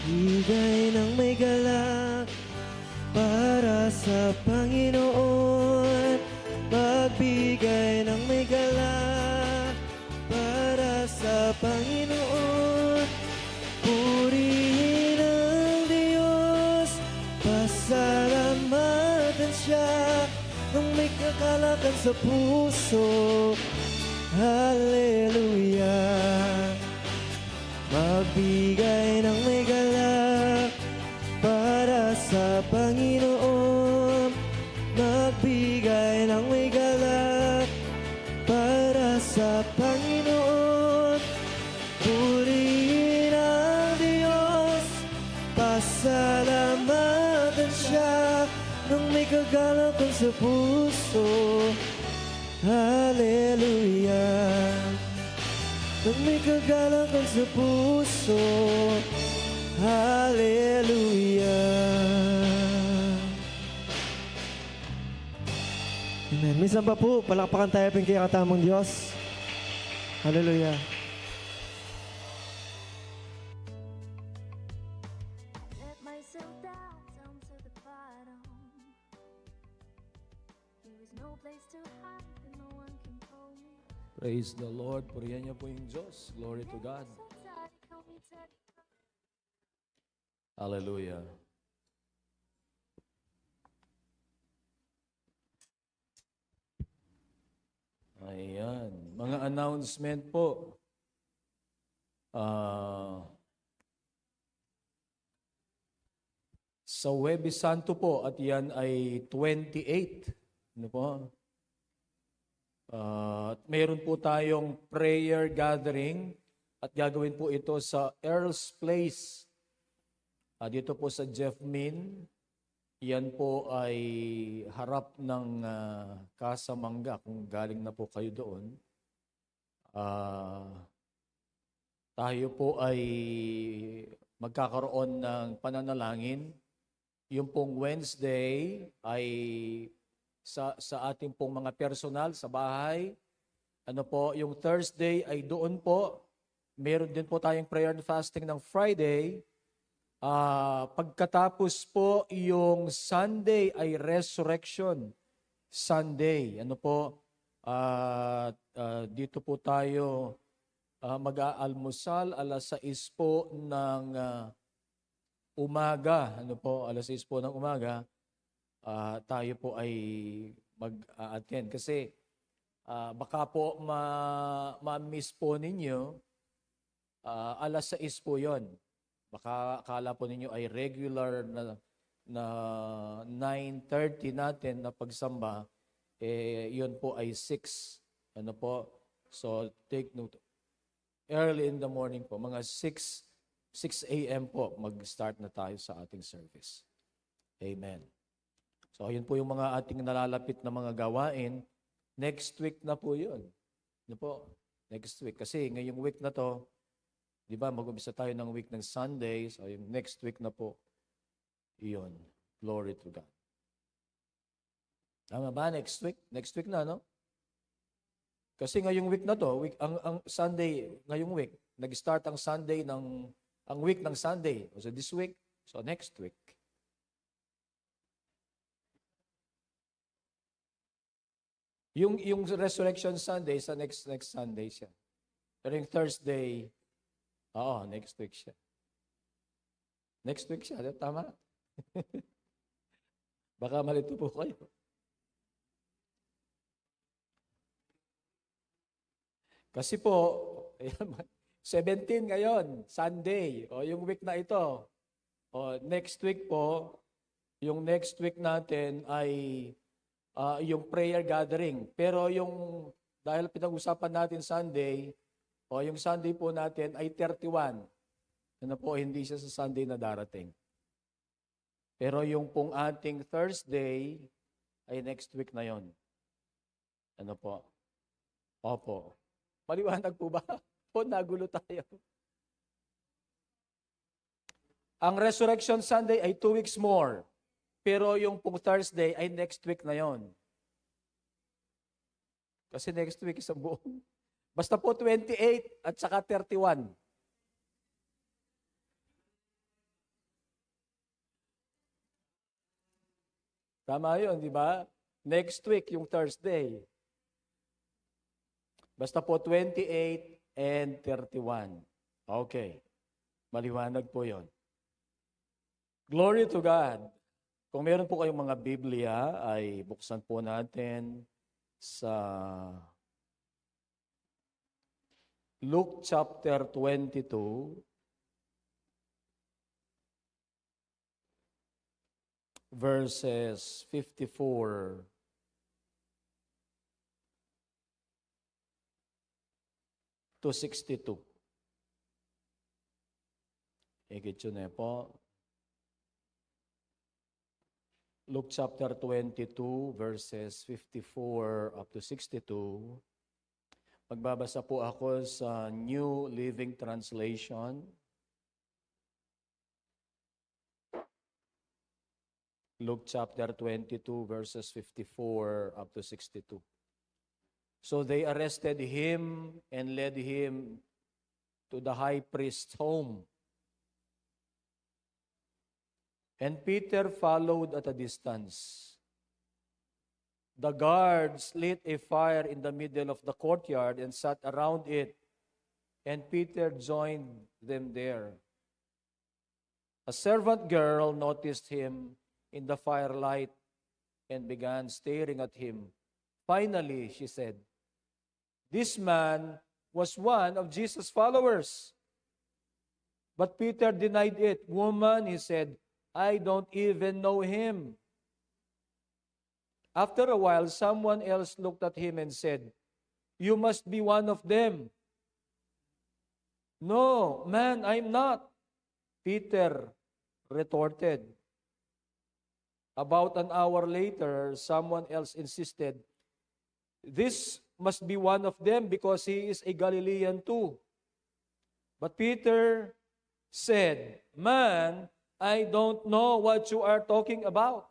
Bigay ng may galak para sa Panginoon. Magbigay ng may galak para sa Panginoon. Purihin ang Diyos, pasalamatan siya ng may kakalakan sa puso. Hallelujah. Magbigay ng may galak para sa Panginoon. Magbigay ng may galak para sa Panginoon. Purihin ang Diyos, pasalamatan siya ng may kagalakan sa puso. Hallelujah. Nang may kagalakan sa puso. Hallelujah. Amen. Minsan pa po, palakpakan tayo ping kaya katamang Diyos. Hallelujah. Let myself down to the bottom. There is no place to hide and no one can hold me. Praise the Lord. Purihan niyo po yung Diyos. Glory to God. So tight, hold me tight. Hallelujah. Ayan. Mga announcement po. Sa Huwebes Santo po, at yan ay 28. Ano po? At mayroon po tayong prayer gathering at gagawin po ito sa Earl's Place. Dito po sa Jeff Min. Yan po ay harap ng Casa Mangga kung galing na po kayo doon. Tayo po ay magkakaroon ng pananalangin. Yung pong Wednesday ay sa ating pong mga personal sa bahay. Ano po, yung Thursday ay doon po. Meron din po tayong prayer and fasting ng Friday. Pagkatapos po yung Sunday ay Resurrection Sunday. Ano po, dito po tayo mag-aalmusal alas 6 po ng umaga. Ano po, alas 6 po ng umaga. Tayo po ay mag-attend. Kasi baka po ma-miss po ninyo, alas 6 po yon. Baka akala po ninyo ay regular na 9:30 natin na pagsamba, yun po ay 6. Ano po? So take note. Early in the morning po, mga 6 a.m. po, mag-start na tayo sa ating service. Amen. So, yun po yung mga ating nalalapit na mga gawain. Next week na po yun. Ano po? Next week. Kasi ngayong week na to, di ba, mag-umpisa tayo ng week ng Sunday. So, yung next week na po, yun. Glory to God. Tama ba? Next week? Next week na, no? Kasi ngayong week na to, ang Sunday, ngayong week, nag-start ang Sunday ang week ng Sunday. So, this week, so next week. Yung Resurrection Sunday, sa next Sunday siya. Pero yung Thursday, next week siya. Next week siya, tama? Baka malito po kayo. Kasi po, 17 ngayon, Sunday, o yung week na ito. O next week po, yung next week natin ay yung prayer gathering. Pero dahil pinag-usapan natin Sunday, yung Sunday po natin ay 31. Ano po, hindi siya sa Sunday na darating. Pero yung pong ating Thursday ay next week na yon. Ano po? Opo. Maliwanag po ba? O nagulo tayo. Ang Resurrection Sunday ay 2 weeks more. Pero yung pong Thursday ay next week na yon. Kasi next week isang buong. Basta po 28 at saka 31. Tama yun, di ba? Next week, yung Thursday. Basta po 28 and 31. Okay. Maliwanag po yon. Glory to God. Kung meron po kayong mga Biblia, ay buksan po natin sa Luke chapter 22, verses 54 to 62. Higit yun po. Luke chapter 22, verses 54 up to 62. Magbabasa po ako sa New Living Translation. Luke chapter 22, verses 54 up to 62. So they arrested him and led him to the high priest's home. And Peter followed at a distance. The guards lit a fire in the middle of the courtyard and sat around it, and Peter joined them there. A servant girl noticed him in the firelight and began staring at him. Finally, she said, "This man was one of Jesus' followers." But Peter denied it. "Woman," he said, "I don't even know him." After a while, someone else looked at him and said, "You must be one of them." "No, man, I'm not," Peter retorted. About an hour later, someone else insisted, "This must be one of them because he is a Galilean too." But Peter said, "Man, I don't know what you are talking about."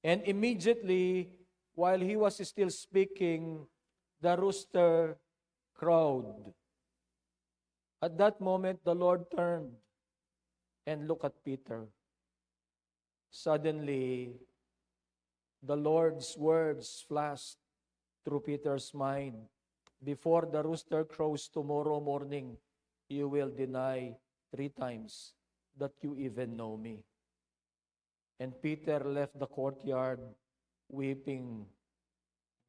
And immediately, while he was still speaking, the rooster crowed. At that moment, the Lord turned and looked at Peter. Suddenly, the Lord's words flashed through Peter's mind. "Before the rooster crows tomorrow morning, you will deny 3 times that you even know me." And Peter left the courtyard weeping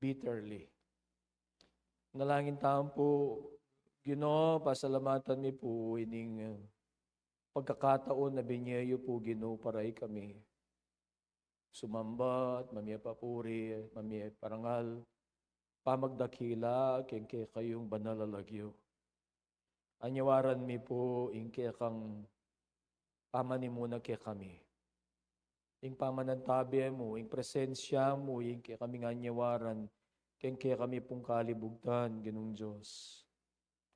bitterly. Nalangin taon po, Ginoo, pasalamatan mi po ining pagkakataon na binyeyo po Ginoo paray kami. Sumambat, mamiya papuri, mamiya parangal, pamagdakila, kengke kayong banalalagyo. Anyawaran mi po, ingke kang pamani muna kay kami. Ing pamanantabi mo, ing presensya mo, ing kay kami anyawaran, kengke kami pong kalibugtan, Ginong Diyos.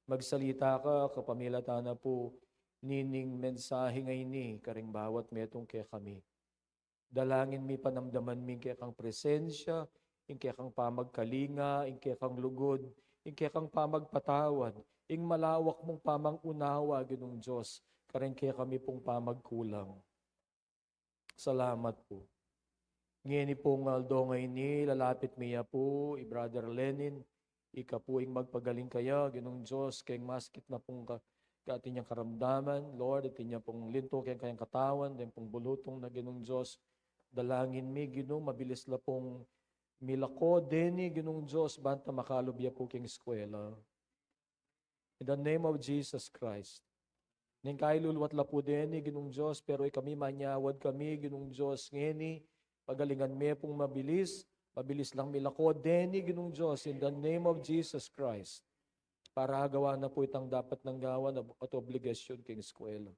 Magsalita ka, kapamilata na po, nining mensahe ngayon ni, karing bawat metong kay kami. Dalangin mi panamdaman mi kay kang presensya, ing kay kang pamagkalinga, ing kay kang lugod, ing kay kang pamagpatawad, ing malawak mong pamangunawa, Ginong Diyos, karing kaya kami pong pamagkulang. Salamat po. Ngayon pong aldo ngayon ni, lalapit miya po, Brother Lenin, ika po ing magpagaling kaya, Ginong Diyos, kayong maskit na pong atin niyang karamdaman, Lord, atin niya pong linto kayang katawan, din pong bulutong na Ginong Diyos, dalangin mi, Ginong, mabilis la pong milako, deni, Ginong Diyos, banta makalubya po kayong eskwela. In the name of Jesus Christ. Ning kay luluwat la po deni, Ginong Diyos, pero kami manyawad kami, Ginong Diyos, ngeni, pagalingan mi pong mabilis lang milako, deni, Ginong Diyos, in the name of Jesus Christ. Para gawa na po itang dapat ng gawa at obligasyon king eskwela.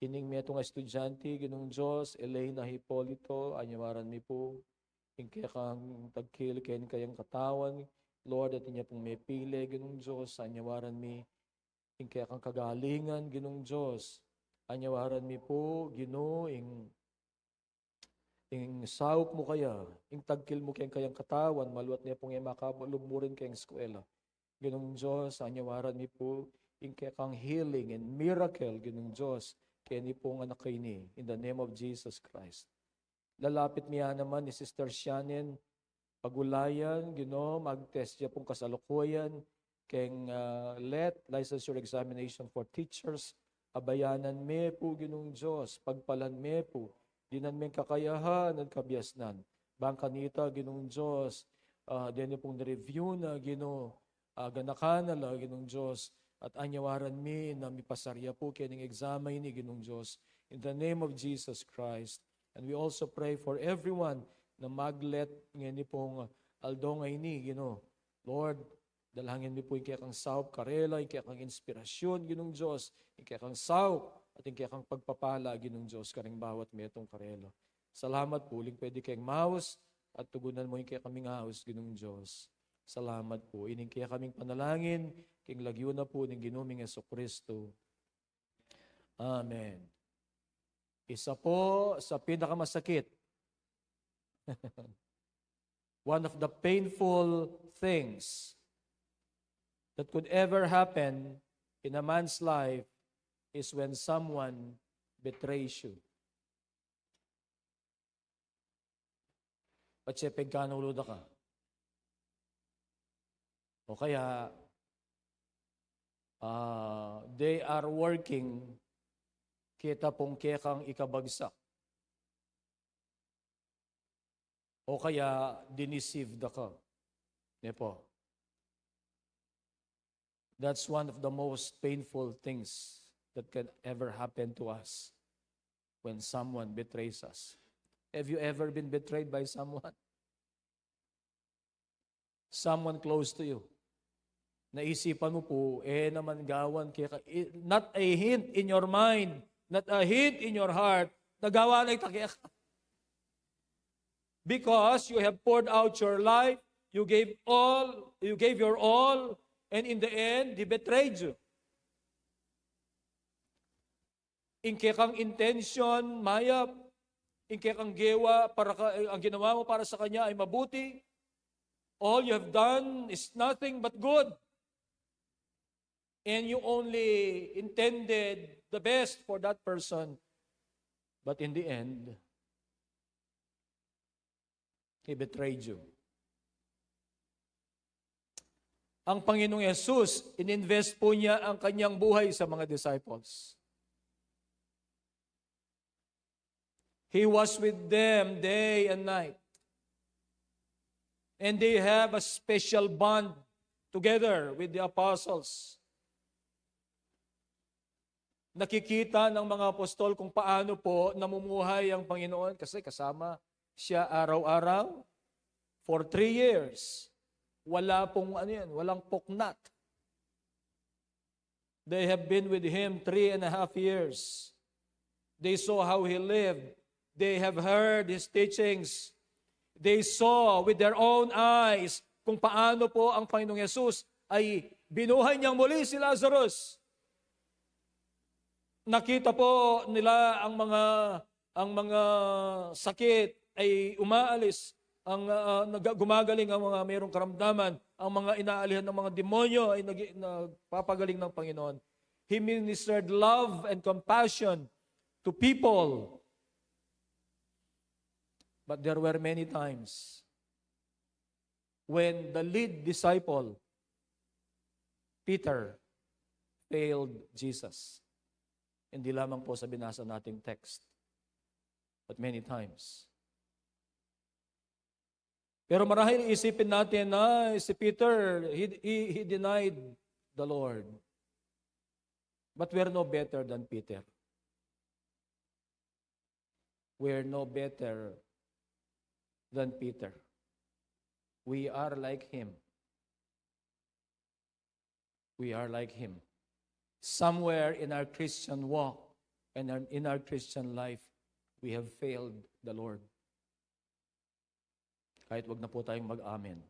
Ining mi itong estudyante, Ginong Diyos, Elena Hipolito, anyawaran mi po, ing kaya kang tagkil, kayang katawan, Lord, at niya pong may pili, Ginong Diyos, anyawaran mi, ing kaya kang kagalingan, Ginong Diyos, anyawaran mi po, Ginoo, ing sawop mo kaya, ing tagkil mo kayang katawan, maluwat niya pong makalumurin kayang eskwela. Ginong Diyos, anyawaran mi po, ing kaya kang healing and miracle, Ginong Diyos, kaya ni pong anak kayo ni, in the name of Jesus Christ. lalapit niya naman ni Sister Shannon pagulayan, mag-test siya pong kasalukuyan, keng let licensure examination for teachers, abayanan me po, Ginoong Diyos, pagpalan me po, dinan me kakayahan at kabiasnan. Bangka nita, Ginoong Diyos, din pong review na, ganakanala, Ginoong Diyos, at anyawaran me na mipasarya po kining examen ni Ginoong Diyos. In the name of Jesus Christ. And we also pray for everyone na maglet ngayon pong aldongay ni, Lord, dalangin mi po yung kaya kang saup karela, yung kaya kang inspirasyon, Ginoong Diyos, yung kaya kang saup, at yung kaya kang pagpapala, Ginoong Diyos, karing bawat metong karelo. Salamat po, uling pwede kayong maus, at tugunan mo yung kaya kaming haus, Ginoong Diyos. Salamat po. Ining kaya kaming panalangin, king lagyo na po ng Ginoming Jesucristo. Amen. Isa po sa pinakamasakit, one of the painful things that could ever happen in a man's life is when someone betrays you. Patsepeg ka na uluda ka. O kaya, they are working, kita pong kekang ikabagsak. O kaya, dineceive ka. Nepo. That's one of the most painful things that can ever happen to us when someone betrays us. Have you ever been betrayed by someone? Someone close to you. Naisipan mo po, naman gawan, not a hint in your mind, not a hint in your heart, nagawa na itakiya ka. Because you have poured out your life, you gave your all, and in the end, they betrayed you. Inke kang intention, mayap, inke kang gewa, ang ginawa mo para sa kanya ay mabuti. All you have done is nothing but good. And you only intended the best for that person. But in the end, he betrayed you. Ang Panginoong Yesus, ininvest po niya ang kanyang buhay sa mga disciples. He was with them day and night. And they have a special bond together with the apostles. Nakikita ng mga apostol kung paano po namumuhay ang Panginoon kasi kasama siya araw-araw for 3 years. Wala pong walang puknat. They have been with him 3.5 years. They saw how he lived. They have heard his teachings. They saw with their own eyes kung paano po ang Panginoong Yesus ay binuhay niyang muli si Lazarus. Nakita po nila ang mga sakit ay umaalis, gumagaling ang mga mayroong karamdaman, ang mga inaalihan ng mga demonyo ay nagpapagaling ng Panginoon. He ministered love and compassion to people. But there were many times when the lead disciple, Peter, failed Jesus. Hindi lamang po sa binasa nating text, but many times. Pero marahil isipin natin na si Peter, he denied the Lord. But we're no better than Peter. We're no better than Peter. We are like him. We are like him. Somewhere in our Christian walk and in our Christian life, we have failed the Lord. Kahit wag na po tayong mag-amen.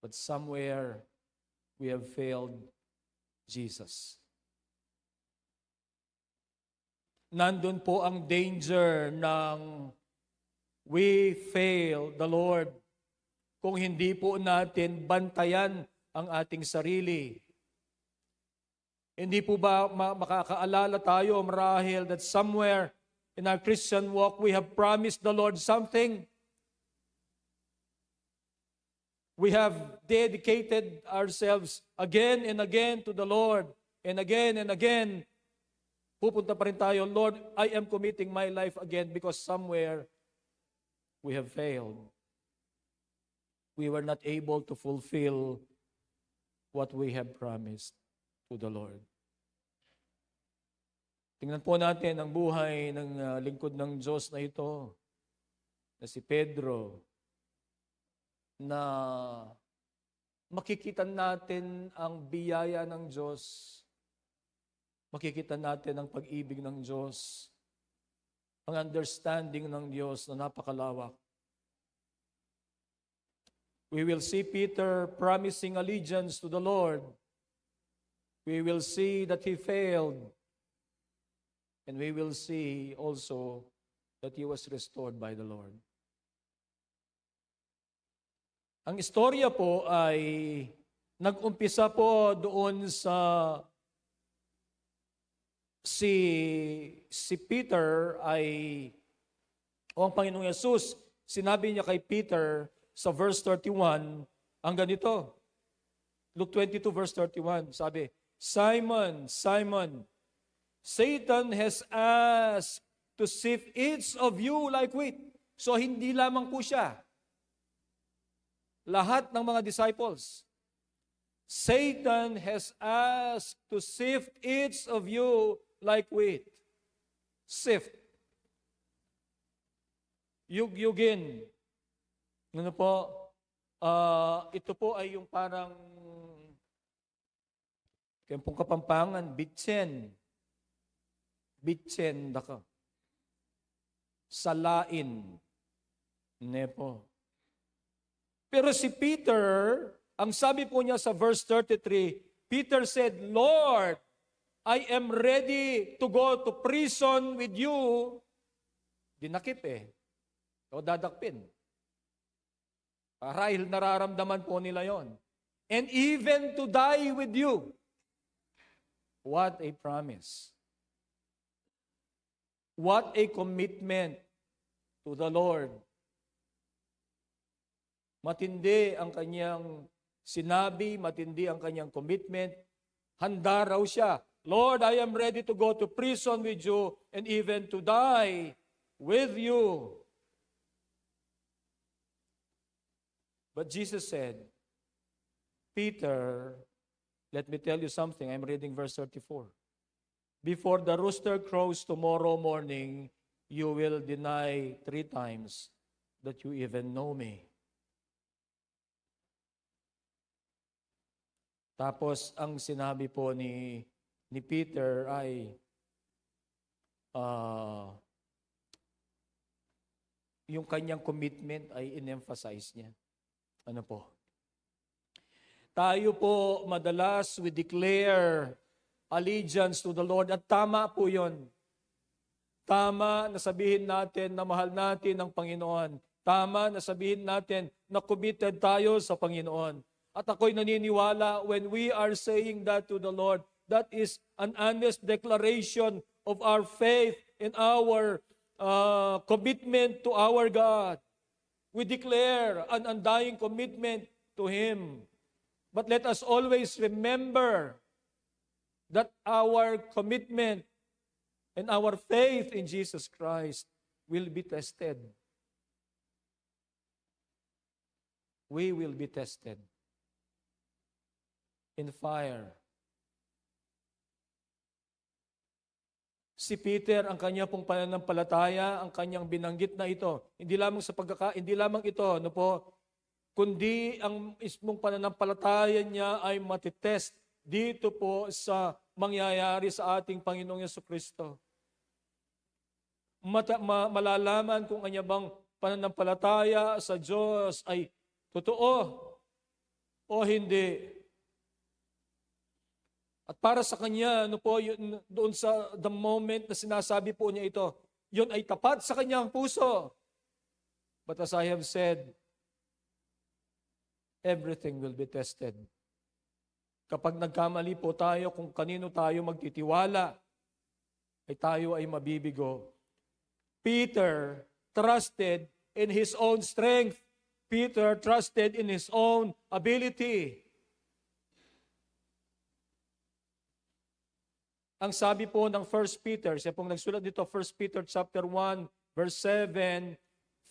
But somewhere, we have failed Jesus. Nandun po ang danger ng we fail the Lord kung hindi po natin bantayan ang ating sarili. Hindi po ba makakaalala tayo marahil that somewhere in our Christian walk, we have promised the Lord something. We have dedicated ourselves again and again to the Lord. And again, pupunta pa rin tayo, Lord, I am committing my life again because somewhere we have failed. We were not able to fulfill what we have promised to the Lord. Tingnan po natin ang buhay ng lingkod ng Diyos na ito, na si Pedro, na makikita natin ang biyaya ng Diyos, makikita natin ang pag-ibig ng Diyos, ang understanding ng Diyos na napakalawak. We will see Peter promising allegiance to the Lord. We will see that he failed. And we will see also that he was restored by the Lord. Ang istorya po ay nag-umpisa po doon sa si Peter ay ang Panginoong Yesus, sinabi niya kay Peter sa verse 31, ang ganito. Luke 22 verse 31, sabi, Simon, Simon, Satan has asked to sift each of you like wheat. So hindi lamang po siya. Lahat ng mga disciples. Satan has asked to sift each of you like wheat. Sift. Yugyugin. Ano po? Ito po ay yung parang kempong Kapampangan, bitsen. Bitsen daka. Salain. Nepo. Pero si Peter, ang sabi po niya sa verse 33, Peter said, Lord, I am ready to go to prison with you. Dinakip o dadakpin. Marahil nararamdaman po nila yon. And even to die with you. What a promise. What a commitment to the Lord. Matindi ang kanyang sinabi, matindi ang kanyang commitment. Handa raw siya. Lord, I am ready to go to prison with you and even to die with you. But Jesus said, Peter, let me tell you something. I'm reading verse 34. Before the rooster crows tomorrow morning, you will deny 3 times that you even know me. Tapos, ang sinabi po ni Peter ay, yung kanyang commitment ay in-emphasize niya. Ano po? Tayo po, madalas, we declare allegiance to the Lord. At tama po yun. Tama na sabihin natin na mahal natin ang Panginoon. Tama na sabihin natin na committed tayo sa Panginoon. At ako'y naniniwala when we are saying that to the Lord, that is an honest declaration of our faith and our commitment to our God. We declare an undying commitment to Him. But let us always remember that our commitment and our faith in Jesus Christ will be tested. We will be tested in fire. Si Peter, ang kanya pong pananampalataya, ang kanyang binanggit na ito, hindi lamang ito, kundi ang mismong pananampalataya niya ay matitest dito po sa mangyayari sa ating Panginoong Jesucristo. Malalaman kung kanya bang pananampalataya sa Diyos ay totoo o hindi. At para sa kanya, doon sa the moment na sinasabi po niya ito, yun ay tapat sa kanyang puso. But as I have said, everything will be tested. Kapag nagkamali po tayo, kung kanino tayo magtitiwala, ay tayo ay mabibigo. Peter trusted in his own strength. Peter trusted in his own ability. Ang sabi po ng 1 Peter, siya pong nagsulat dito, 1 Peter chapter 1, verse 7,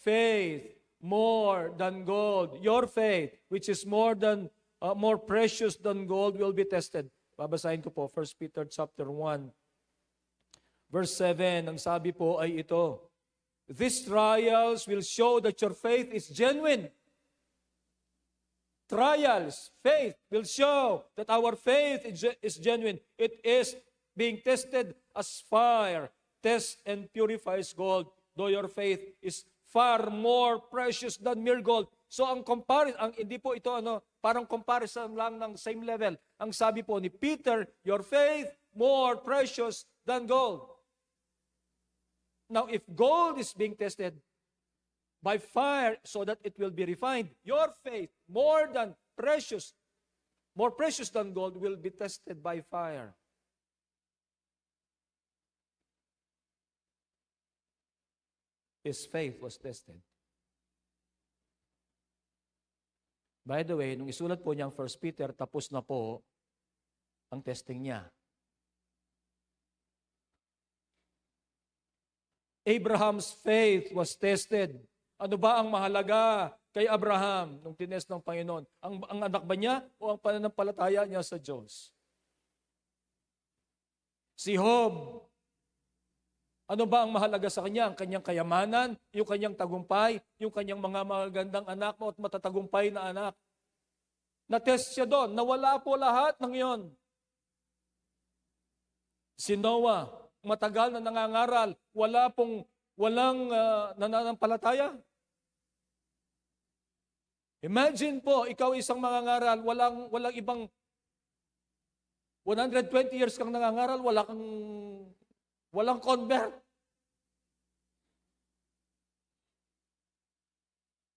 faith more than gold. Your faith, which is more precious than gold, will be tested. Babasahin ko po, 1 Peter chapter 1, verse 7. Ang sabi po ay ito, these trials will show that your faith is genuine. Trials, faith will show that our faith is genuine. It is being tested as fire, tests and purifies gold, though your faith is far more precious than mere gold. So hindi po ito parang comparison lang ng same level. Ang sabi po ni Peter, your faith more precious than gold. Now, if gold is being tested by fire so that it will be refined, your faith more precious than gold will be tested by fire. His faith was tested. By the way, nung isulat po niya ang 1 Peter, tapos na po ang testing niya. Abraham's faith was tested. Ano ba ang mahalaga kay Abraham nung tinest ng Panginoon? Ang anak ba niya o ang pananampalataya niya sa Diyos? Si Job, ano ba ang mahalaga sa kanya? Ang kanyang kayamanan, yung kanyang tagumpay, yung kanyang mga magagandang anak at matatagumpay na anak. Na-test siya doon. Nawala po lahat ng iyon. Si Noah, matagal na nangangaral, walang nananampalataya. Imagine po, ikaw isang mangangaral, walang ibang 120 years kang nangangaral, walang convert.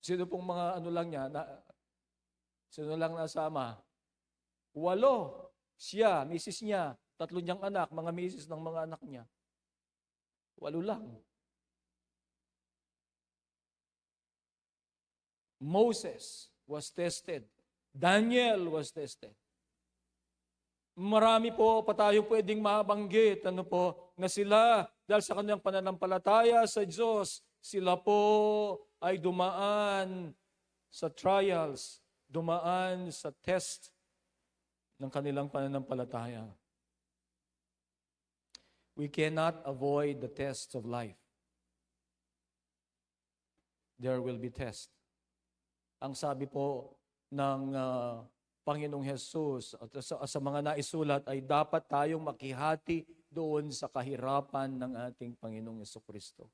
Sino pong mga sino lang nasama? 8. Siya, misis niya, 3 niyang anak, mga misis ng mga anak niya. 8 lang. Moses was tested. Daniel was tested. Marami po pa tayo pwedeng mabanggit na sila, dahil sa kanilang pananampalataya sa Diyos, sila po ay dumaan sa trials, dumaan sa test ng kanilang pananampalataya. We cannot avoid the tests of life. There will be tests. Ang sabi po ng Panginoong Jesus at sa mga naisulat ay dapat tayong makihati doon sa kahirapan ng ating Panginoong Jesucristo.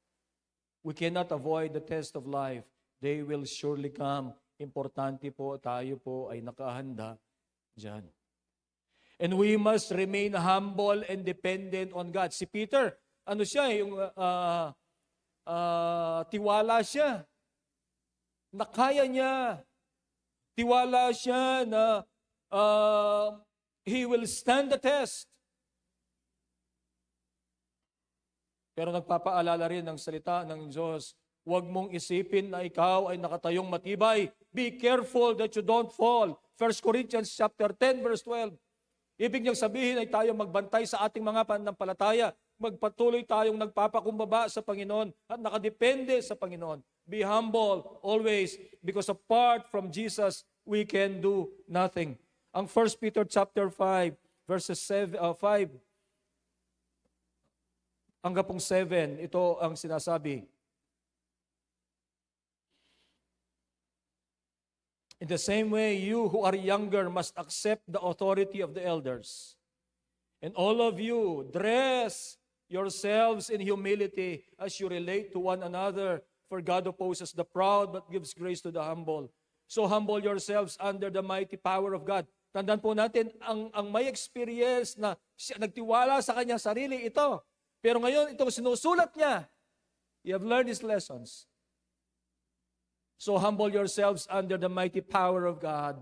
We cannot avoid the test of life. They will surely come. Importante po, tayo po ay nakahanda dyan. And we must remain humble and dependent on God. Si Peter, tiwala siya. Nakaya niya. Tiwala siya na he will stand the test. Pero nagpapaalala rin ng salita ng Diyos, huwag mong isipin na ikaw ay nakatayong matibay. Be careful that you don't fall. 1 Corinthians chapter 10, verse 12. Ibig niyang sabihin ay tayo magbantay sa ating mga pananampalataya. Magpatuloy tayong nagpapakumbaba sa Panginoon at nakadepende sa Panginoon. Be humble always, because apart from Jesus, we can do nothing. Ang 1 Peter chapter 5, verses 5 hanggang 7, ito ang sinasabi. In the same way, you who are younger must accept the authority of the elders. And all of you, dress yourselves in humility as you relate to one another. For God opposes the proud but gives grace to the humble. So humble yourselves under the mighty power of God. Tandaan po natin, ang may experience na siya nagtiwala sa kanyang sarili, ito. Pero ngayon, itong sinusulat niya, you have learned his lessons. So humble yourselves under the mighty power of God,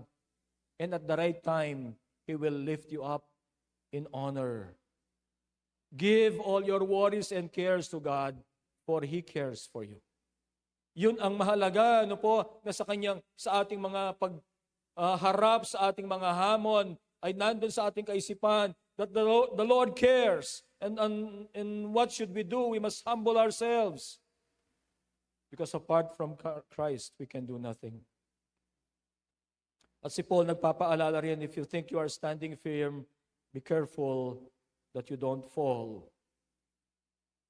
and at the right time, He will lift you up in honor. Give all your worries and cares to God, for He cares for you. Yun ang mahalaga, ano po, na sa ating mga pagharap, sa ating mga hamon, ay nandun sa ating kaisipan, that the Lord cares. And what should we do? We must humble ourselves. Because apart from Christ, we can do nothing. At si Paul nagpapaalala rin, if you think you are standing firm, be careful that you don't fall.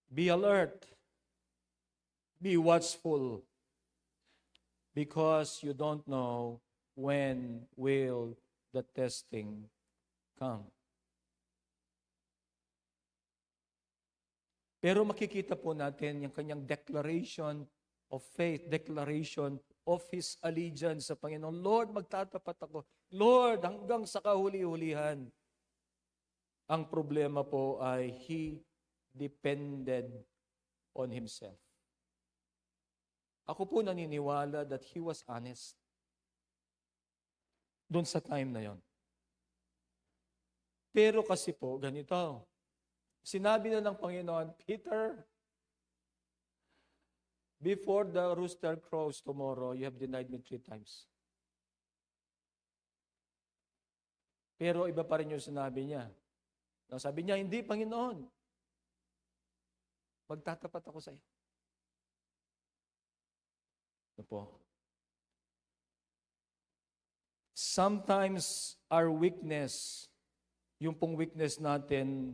Be alert. Be watchful. Because you don't know when will the testing come. Pero makikita po natin yung kanyang declaration of faith, declaration of his allegiance sa Panginoon. Lord, magtatapat ako. Lord, hanggang sa kahuli-hulihan. Ang problema po ay he depended on himself. Ako po naniniwala that he was honest doon sa time na yon. Pero kasi po, ganito. Sinabi na ng Panginoon, Peter, before the rooster crows tomorrow, you have denied me 3 times. Pero iba pa rin yung sinabi niya. Sabi niya, hindi, Panginoon. Magtatapat ako sa iyo. Ano po? Sometimes our weakness, yung pong weakness natin,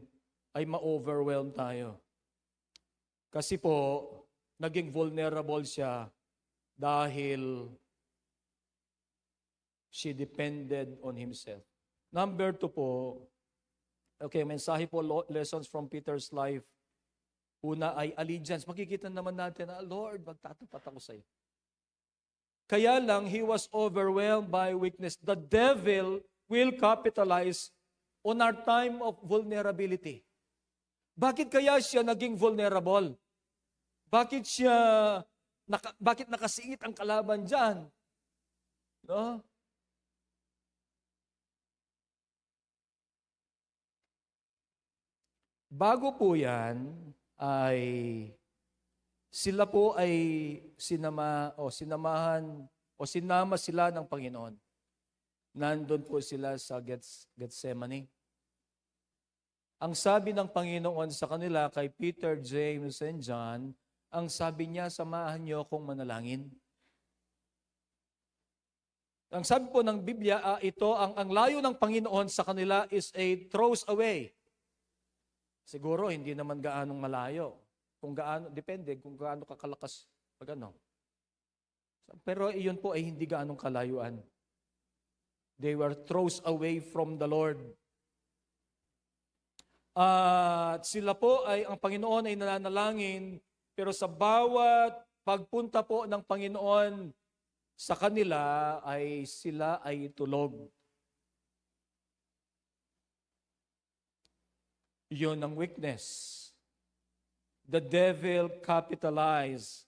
ay ma-overwhelm tayo. Kasi po, naging vulnerable siya dahil she depended on himself. Number 2 po, okay, mensahe po, lessons from Peter's life. Una ay allegiance. Makikita naman natin, Lord, magtatapat ako sa iyo. Kaya lang, he was overwhelmed by weakness. The devil will capitalize on our time of vulnerability. Bakit kaya siya naging vulnerable? Bakit nakasingit ang kalaban dyan? No? Bago po yan, ay sila po ay sinama sila ng Panginoon. Nandun po sila sa Gethsemane. Ang sabi ng Panginoon sa kanila kay Peter, James, and John, ang sabi niya, samahan niyo akong manalangin. Ang sabi po ng Biblia, ang layo ng Panginoon sa kanila is a throws away. Siguro, hindi naman gaanong malayo. Depende kung gaano kakalakas pag ano. Pero iyon po ay hindi gaanong kalayuan. They were throws away from the Lord. At sila po ang Panginoon ay nananalangin, pero sa bawat pagpunta po ng Panginoon sa kanila ay sila ay tulog. Yun ang weakness. The devil capitalized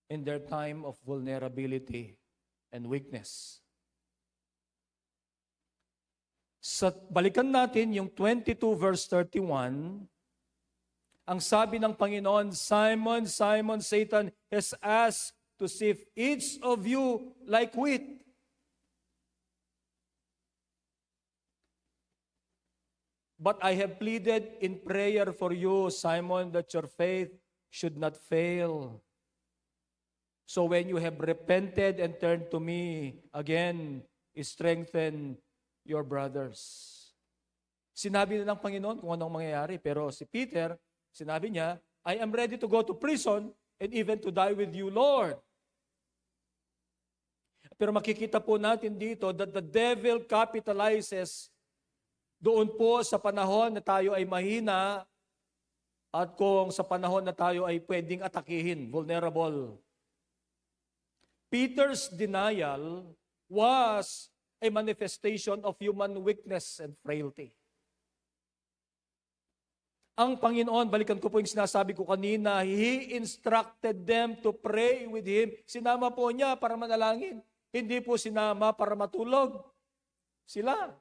in their time of vulnerability and weakness. Balikan natin yung 22 verse 31. Ang sabi ng Panginoon, Simon, Simon, Satan has asked to sift each of you like wheat. But I have pleaded in prayer for you, Simon, that your faith should not fail. So when you have repented and turned to me again, strengthen your brothers. Sinabi na ng Panginoon kung anong mangyayari. Pero si Peter, sinabi niya, I am ready to go to prison and even to die with you, Lord. Pero makikita po natin dito that the devil capitalizes doon po sa panahon na tayo ay mahina at kung sa panahon na tayo ay pwedeng atakihin, vulnerable. Peter's denial was a manifestation of human weakness and frailty. Ang Panginoon, balikan ko po yung sinasabi ko kanina, He instructed them to pray with Him. Sinama po niya para manalangin. Hindi po sinama para matulog. Sila.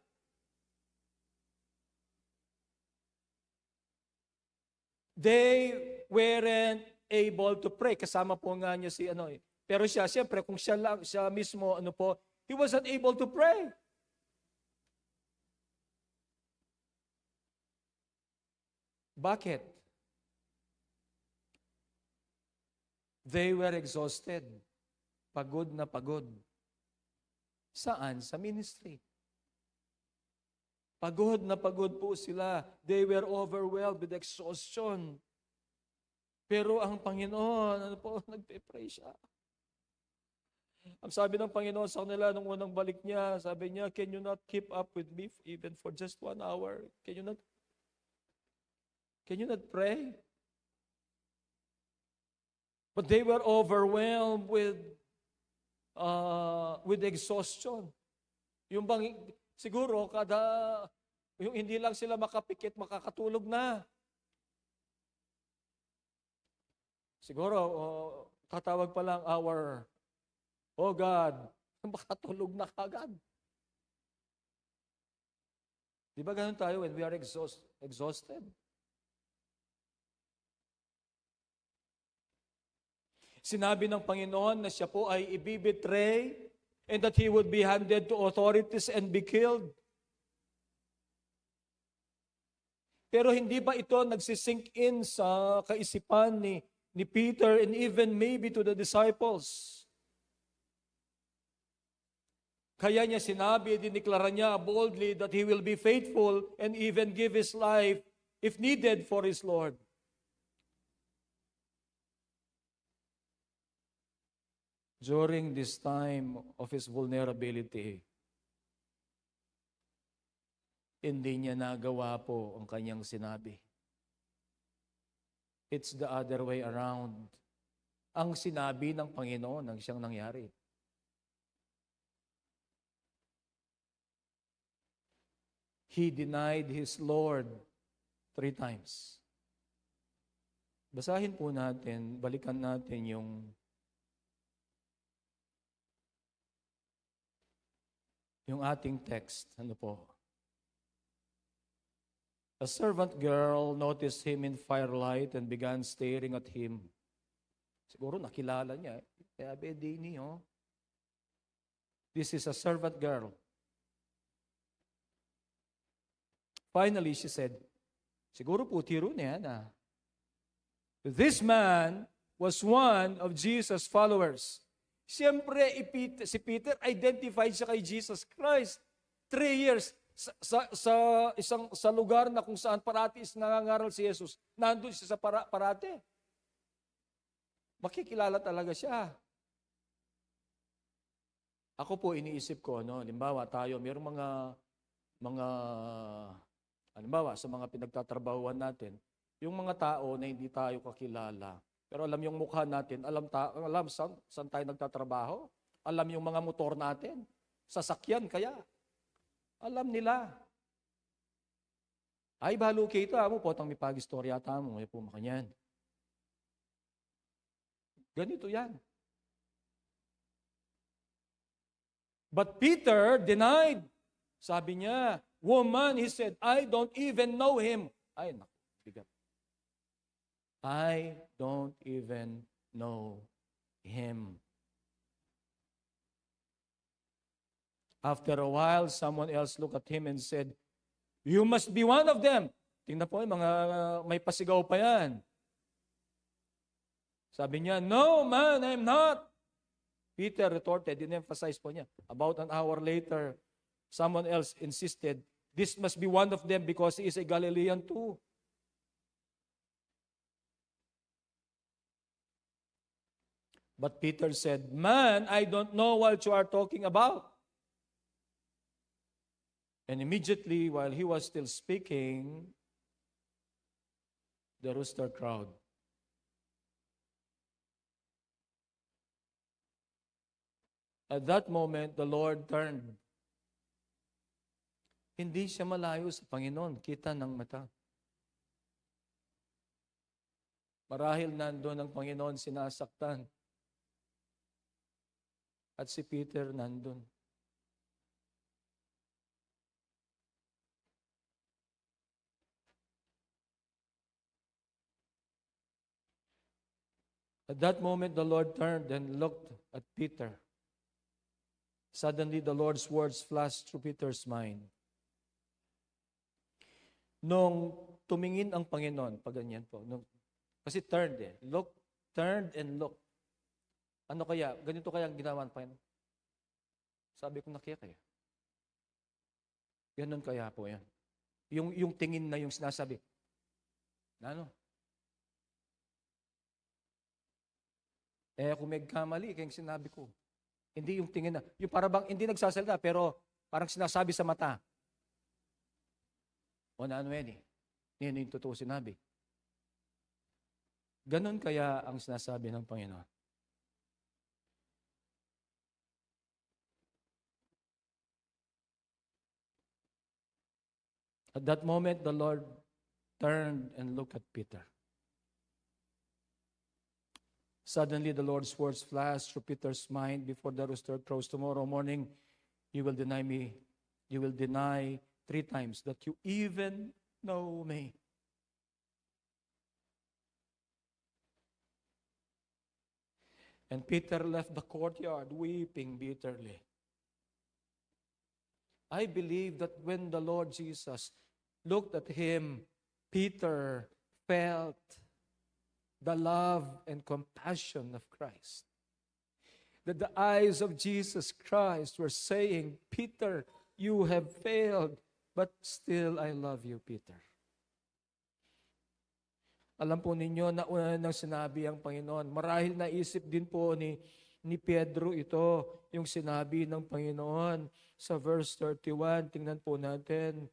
They weren't able to pray. Kasama po nga niya si ano eh. Pero siya, siyempre, kung siya mismo, ano po, he wasn't able to pray. Bakit? They were exhausted. Pagod na pagod. Saan? Sa ministry. Pagod na pagod po sila. They were overwhelmed with exhaustion. Pero ang Panginoon, ano po, nagpe-pray siya. Ang sabi ng Panginoon sa kanila nung unang balik niya, sabi niya, can you not keep up with me even for just 1 hour? Can you not pray? But they were overwhelmed with exhaustion. Yung bang, siguro, yung hindi lang sila makapikit, makakatulog na. Siguro, tatawag pa lang our, oh God, makatulog na kagad. Di ba ganun tayo when we are exhausted? Sinabi ng Panginoon na siya po ay ibibetray and that He would be handed to authorities and be killed. Pero hindi ba ito nagsisink in sa kaisipan ni Peter and even maybe to the disciples? Kaya niya sinabi, diniklara niya boldly that he will be faithful and even give his life if needed for his Lord. During this time of his vulnerability, hindi niya nagawa po ang kanyang sinabi. It's the other way around. Ang sinabi ng Panginoon ang siyang nangyari. He denied his Lord 3 times. Basahin po natin, balikan natin yung ating text. Ano po? A servant girl noticed him in firelight and began staring at him. Siguro nakilala niya. Kaya bedini, oh. This is a servant girl. Finally, she said, siguro po tiro niya na. This man was one of Jesus' followers. Siyempre, si Peter identified siya kay Jesus Christ. 3 years sa lugar na kung saan parati is nangangaral si Jesus. Nandun siya sa parati. Makikilala talaga siya. Ako po iniisip ko, halimbawa tayo, mayroong mga halimbawa sa mga pinagtatrabahuan natin, yung mga tao na hindi tayo kakilala, pero alam yung mukha natin, alam saan tayo nagtatrabaho, alam yung mga motor natin, sasakyan kaya, alam nila. Ay, balo kita mo, potang may pag-istorya mo, may pumakanyan. Ganito yan. But Peter denied. Sabi niya, woman, he said, I don't even know him. Ay, naku, bigat. I don't even know him. After a while, someone else looked at him and said, you must be one of them. Tingnan po, may pasigaw pa yan. Sabi niya, no man, I'm not. Peter retorted, in-emphasize po niya. About an hour later, someone else insisted, this must be one of them because he is a Galilean too. But Peter said, man, I don't know what you are talking about. And immediately, while he was still speaking, the rooster crowed. At that moment, the Lord turned. Hindi siya malayo sa Panginoon, kita ng mata. Marahil nandun ang Panginoon sinasaktan. At si Peter nandun. At that moment, the Lord turned and looked at Peter. Suddenly, the Lord's words flashed through Peter's mind. Nung tumingin ang Panginoon, pag ganyan po, kasi turned look, turned and looked. Ano kaya? Ganito kaya ang ginawa ng Panginoon? Sabi ko, nakiya kaya. Ganun kaya po yan. Yung tingin na yung sinasabi. Ano? Kung may kamali, kaya yung sinabi ko. Hindi yung tingin na. Yung para bang, hindi nagsasalita, pero parang sinasabi sa mata. O na ano yan eh. Yan yung totoo sinabi. Ganon kaya ang sinasabi ng Panginoon. At that moment, the Lord turned and looked at Peter. Suddenly, the Lord's words flashed through Peter's mind. Before the rooster crows tomorrow morning, you will deny me. You will deny 3 times that you even know me. And Peter left the courtyard weeping bitterly. I believe that when the Lord Jesus looked at him, Peter felt the love and compassion of Christ. That the eyes of Jesus Christ were saying, Peter, you have failed, but still I love you, Peter. Alam po ninyo na una nang sinabi ang Panginoon. Marahil naisip din po ni Pedro ito, yung sinabi ng Panginoon sa verse 31. Tingnan po natin.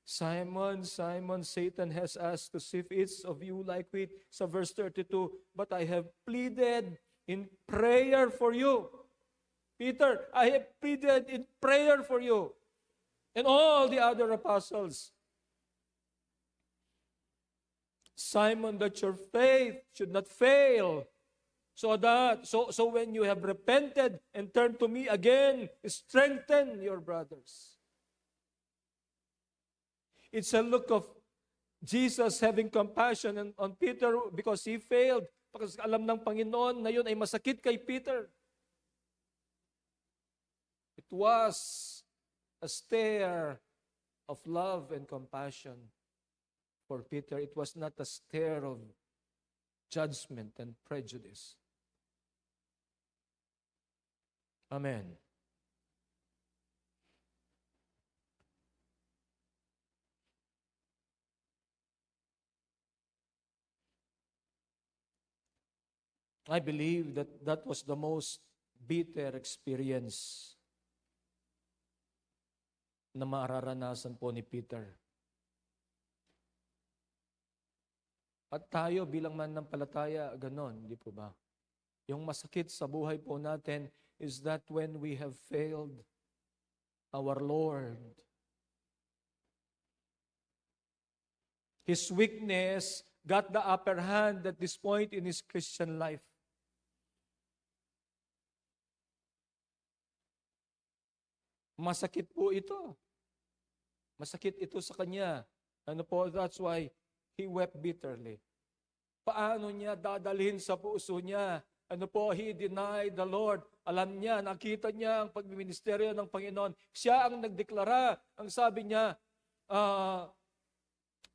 Simon, Simon, Satan has asked to sift each of you like wheat. Sa verse 32, but I have pleaded in prayer for you. Peter, I have pleaded in prayer for you. And all the other apostles. Simon, that your faith should not fail. So when you have repented and turned to me again, strengthen your brothers. It's a look of Jesus having compassion on Peter because he failed. Because alam ng Panginoon na yun ay masakit kay Peter. It was a stare of love and compassion for Peter. It was not a stare of judgment and prejudice. Amen. I believe that was the most bitter experience na mararanasan po ni Peter. At tayo bilang mananampalataya, ganon, di po ba? Yung masakit sa buhay po natin is that when we have failed our Lord, His weakness got the upper hand at this point in his Christian life. Masakit po ito. Masakit ito sa kanya. Ano po, that's why he wept bitterly. Paano niya dadalhin sa puso niya? Ano po, he denied the Lord. Alam niya, nakita niya ang pagministeryo ng Panginoon. Siya ang nagdeklara. Ang sabi niya,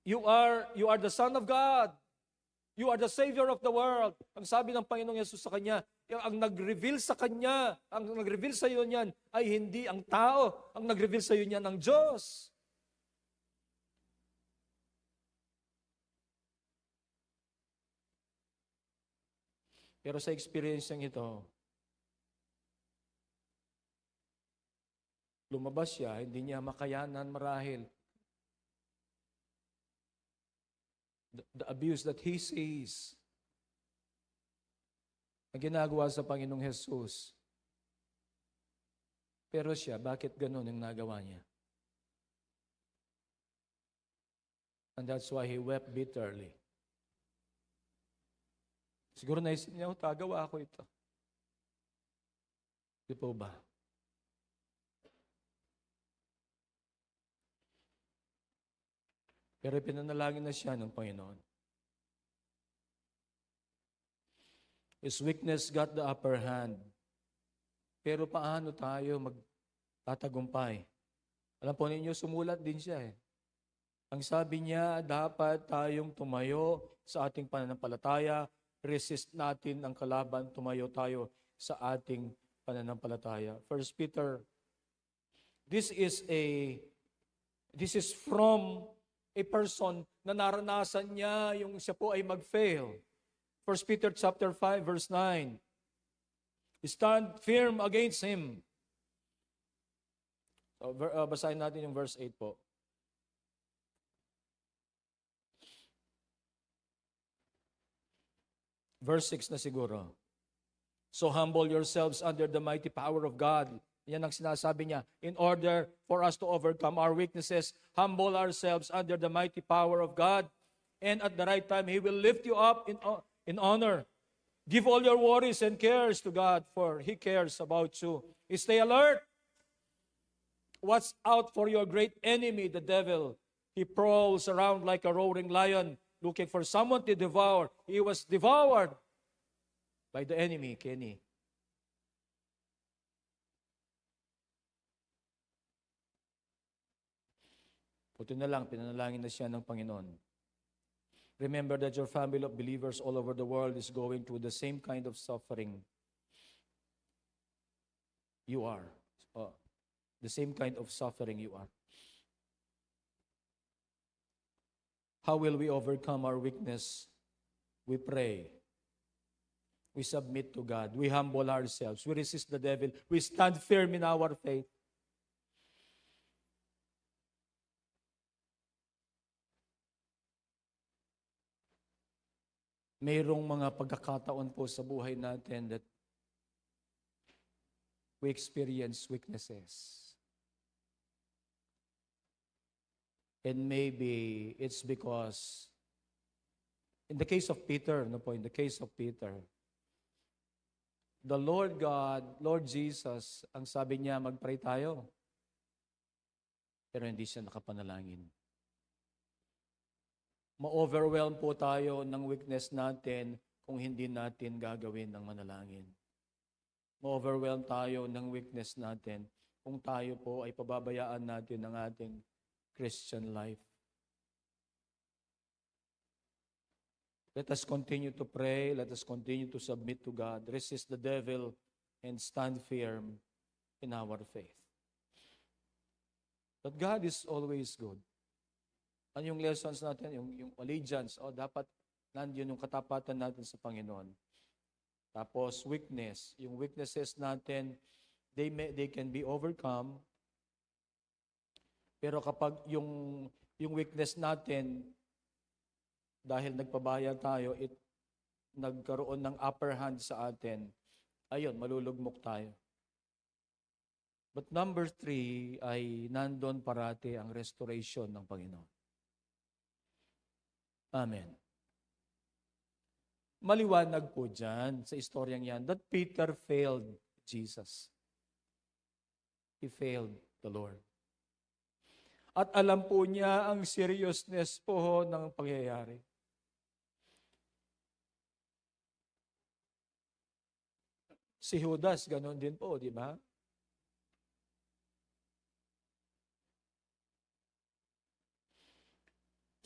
you are the Son of God. You are the Savior of the world. Ang sabi ng Panginoong Yesus sa kanya, ang nag-reveal sa kanya, ang nag-reveal sa iyo niyan ay hindi ang tao, ang nag-reveal sa iyo niyan ang Diyos. Pero sa experience ng ito, lumabas siya, hindi niya makayanan marahil the abuse that he sees na ginagawa sa Panginoong Jesus. Pero siya, bakit ganun ang nagawa niya? And that's why he wept bitterly. Siguro naisip niya, tagawa ako ito. Di po ba? Pero pinanalangin na siya ng Panginoon. His weakness got the upper hand. Pero paano tayo magtatagumpay? Alam po ninyo, sumulat din siya eh. Ang sabi niya, dapat tayong tumayo sa ating pananampalataya, resist natin ang kalaban, tumayo tayo sa ating pananampalataya. First Peter, this is from a person na naranasan niya yung siya po ay mag-fail. First Peter chapter 5 verse 9. Stand firm against him. So, basahin natin yung verse 8 po. Verse 6 na siguro. So humble yourselves under the mighty power of God. Yan ang sinasabi niya. In order for us to overcome our weaknesses, humble ourselves under the mighty power of God. And at the right time, He will lift you up in honor. Give all your worries and cares to God, for He cares about you. Stay alert. Watch out for your great enemy, the devil. He prowls around like a roaring lion, looking for someone to devour. He was devoured by the enemy, Kenny. Puti na lang, pinanalangin na siya ng Panginoon. Remember that your family of believers all over the world is going through the same kind of suffering you are. The same kind of suffering you are. How will we overcome our weakness? We pray. We submit to God. We humble ourselves. We resist the devil. We stand firm in our faith. Mayroong mga pagkakataon po sa buhay natin that we experience weaknesses. And maybe it's because, in the case of Peter, the Lord God, Lord Jesus, ang sabi niya, mag-pray tayo. Pero hindi siya nakapanalangin. Ma-overwhelm po tayo ng weakness natin kung hindi natin gagawin ng manalangin. Ma-overwhelm tayo ng weakness natin kung tayo po ay pababayaan natin ng ating Christian life. Let us continue to pray. Let us continue to submit to God. Resist the devil and stand firm in our faith. But God is always good. Ano yung lessons natin? Yung allegiance. Dapat nandiyon yung katapatan natin sa Panginoon. Tapos weakness. Yung weaknesses natin, they can be overcome. Pero kapag yung weakness natin, dahil nagpabaya tayo, nagkaroon ng upper hand sa atin, ayun, malulugmok tayo. But number 3 ay nandun parati ang restoration ng Panginoon. Amen. Maliwanag po dyan sa istoryang yan that Peter failed Jesus. He failed the Lord. At alam po niya ang seriousness po ng pangyayari. Si Judas, ganun din po, di ba?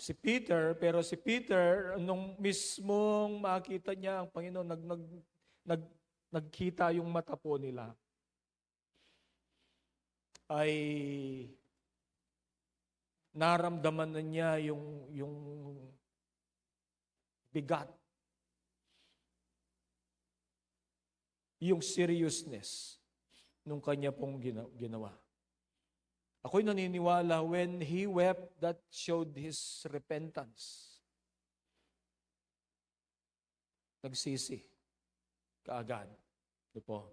Si Peter, nung mismong makita niya ang Panginoon, nagkita yung mata po nila, ay naramdaman na niya yung bigat, yung seriousness nung kanya pong ginawa. Ako'y naniniwala when he wept, that showed his repentance. Nagsisi kaagad. Ito po.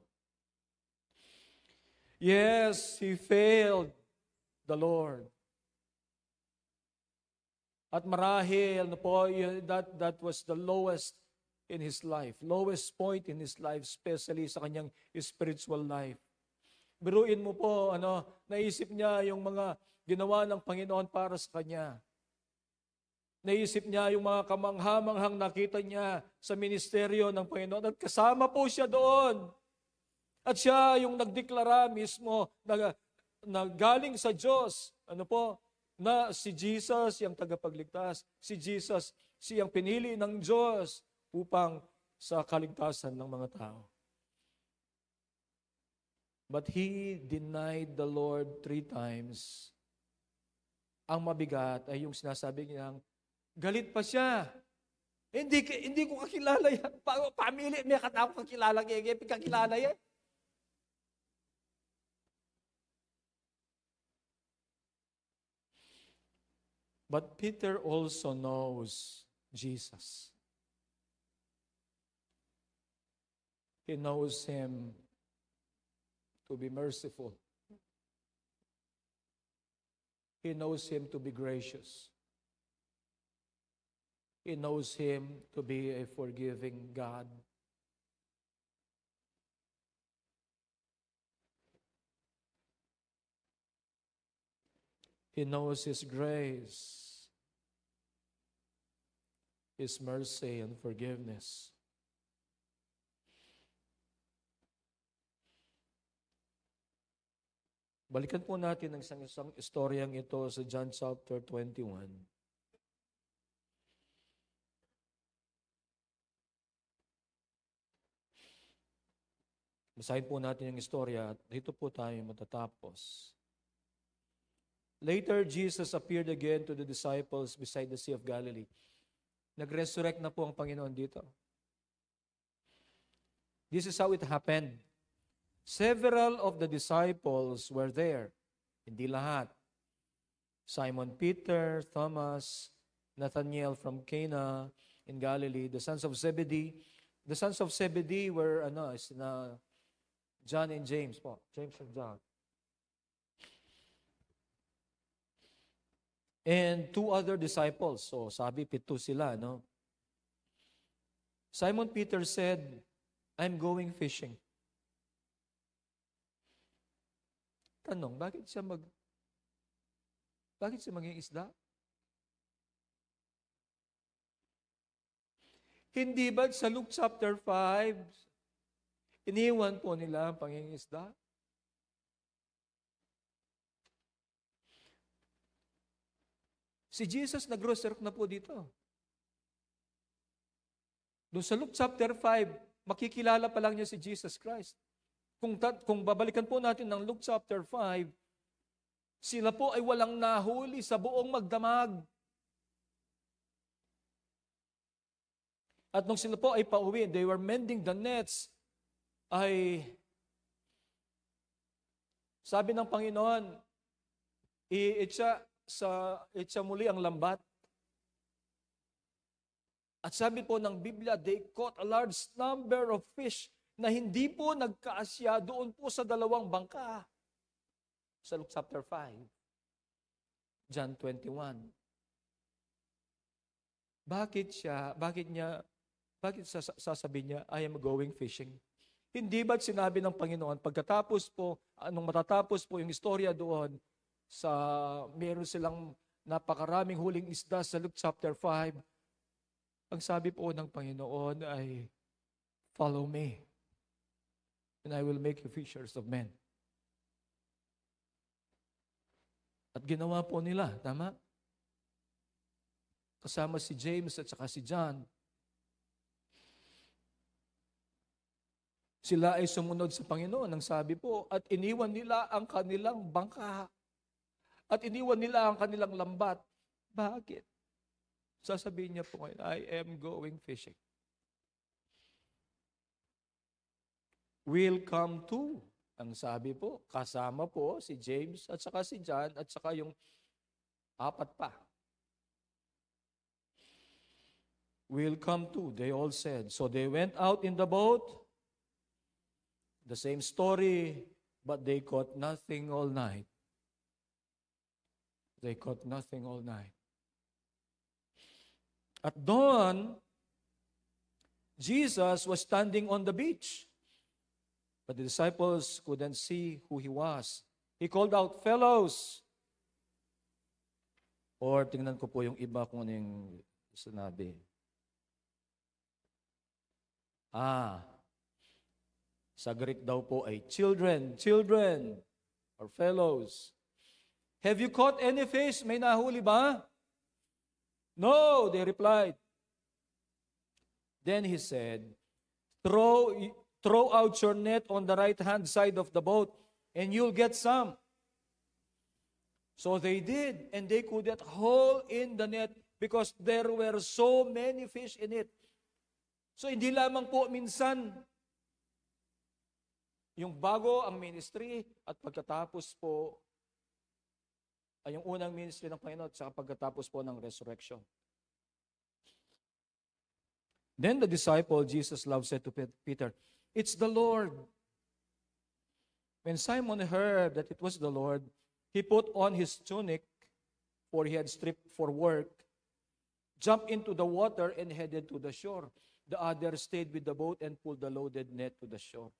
Yes, he failed the Lord. At marahil, that was the lowest in his life. Lowest point in his life, especially sa kanyang spiritual life. Biruin mo po, naisip niya yung mga ginawa ng Panginoon para sa kanya. Naisip niya yung mga kamangha-manghang nakita niya sa ministeryo ng Panginoon at kasama po siya doon. At siya yung nagdeklara mismo na galing sa Diyos. Ano po? Na si Jesus yung tagapagligtas. Si Jesus siyang pinili ng Diyos upang sa kaligtasan ng mga tao. But he denied the Lord 3 times. Ang mabigat ay yung sinasabi niyang, galit pa siya. Hindi ko kakilala yan. Pamili, may katao kakilala yan. Kakilala yan. But Peter also knows Jesus. He knows him to be merciful. He knows him to be gracious. He knows him to be a forgiving God. He knows His grace, His mercy and forgiveness. Balikan po natin ang isang istoryang ito sa John chapter 21. Basahin po natin yung istorya at dito po tayo matatapos. Later, Jesus appeared again to the disciples beside the Sea of Galilee. Nag-resurrect na po ang Panginoon dito. This is how it happened. Several of the disciples were there. Hindi lahat. Simon Peter, Thomas, Nathanael from Cana in Galilee, the sons of Zebedee. The sons of Zebedee were John and James po. James and John. And 2 other disciples. So sabi, 7 sila, no? Simon Peter said, I'm going fishing. Tanong, bakit siya maging isda? Hindi ba sa Luke chapter 5, iniwan po nila ang pangingisda? Si Jesus nag-resurrect na po dito. Doon sa Luke chapter 5, makikilala pa lang niya si Jesus Christ. Kung babalikan po natin ng Luke chapter 5, sila po ay walang nahuli sa buong magdamag. At nung sila po ay pauwi, they were mending the nets, ay sabi ng Panginoon, itsa muli ang lambat. At sabi po ng Biblia, they caught a large number of fish na hindi po nagkaasya doon po sa 2 bangka. Sa Luke chapter 5, John 21. Bakit sasabihin niya, I am going fishing? Hindi ba't sinabi ng Panginoon, pagkatapos po, anong matatapos po yung istorya doon, meron silang napakaraming huling isda sa Luke chapter 5. Ang sabi po ng Panginoon ay, follow me, and I will make you fishers of men. At ginawa po nila, tama? Kasama si James at saka si John. Sila ay sumunod sa Panginoon, ang sabi po, at iniwan nila ang kanilang bangka. At iniwan nila ang kanilang lambat. Bakit? Sasabihin niya po ngayon, I am going fishing. Will come too. Ang sabi po, kasama po si James at saka si John at saka yung 4 pa. Will come too, they all said. So they went out in the boat. The same story, but they caught nothing all night. They caught nothing all night. At dawn, Jesus was standing on the beach. But the disciples couldn't see who he was. He called out, fellows, Or tingnan ko po yung iba kung ano yung sinabi. Sa Greek daw po ay, children, or fellows, have you caught any fish? May nahuli ba? No, they replied. Then he said, throw out your net on the right-hand side of the boat, and you'll get some. So they did, and they couldn't haul in the net because there were so many fish in it. So hindi lamang po minsan yung bago ang ministry at pagkatapos po ay yung unang ministry ng Panginoon at saka pagkatapos po ng resurrection. Then the disciple Jesus loved said to Peter, "It's the Lord." When Simon heard that it was the Lord, he put on his tunic, for he had stripped for work, jumped into the water and headed to the shore. The others stayed with the boat and pulled the loaded net to the shore.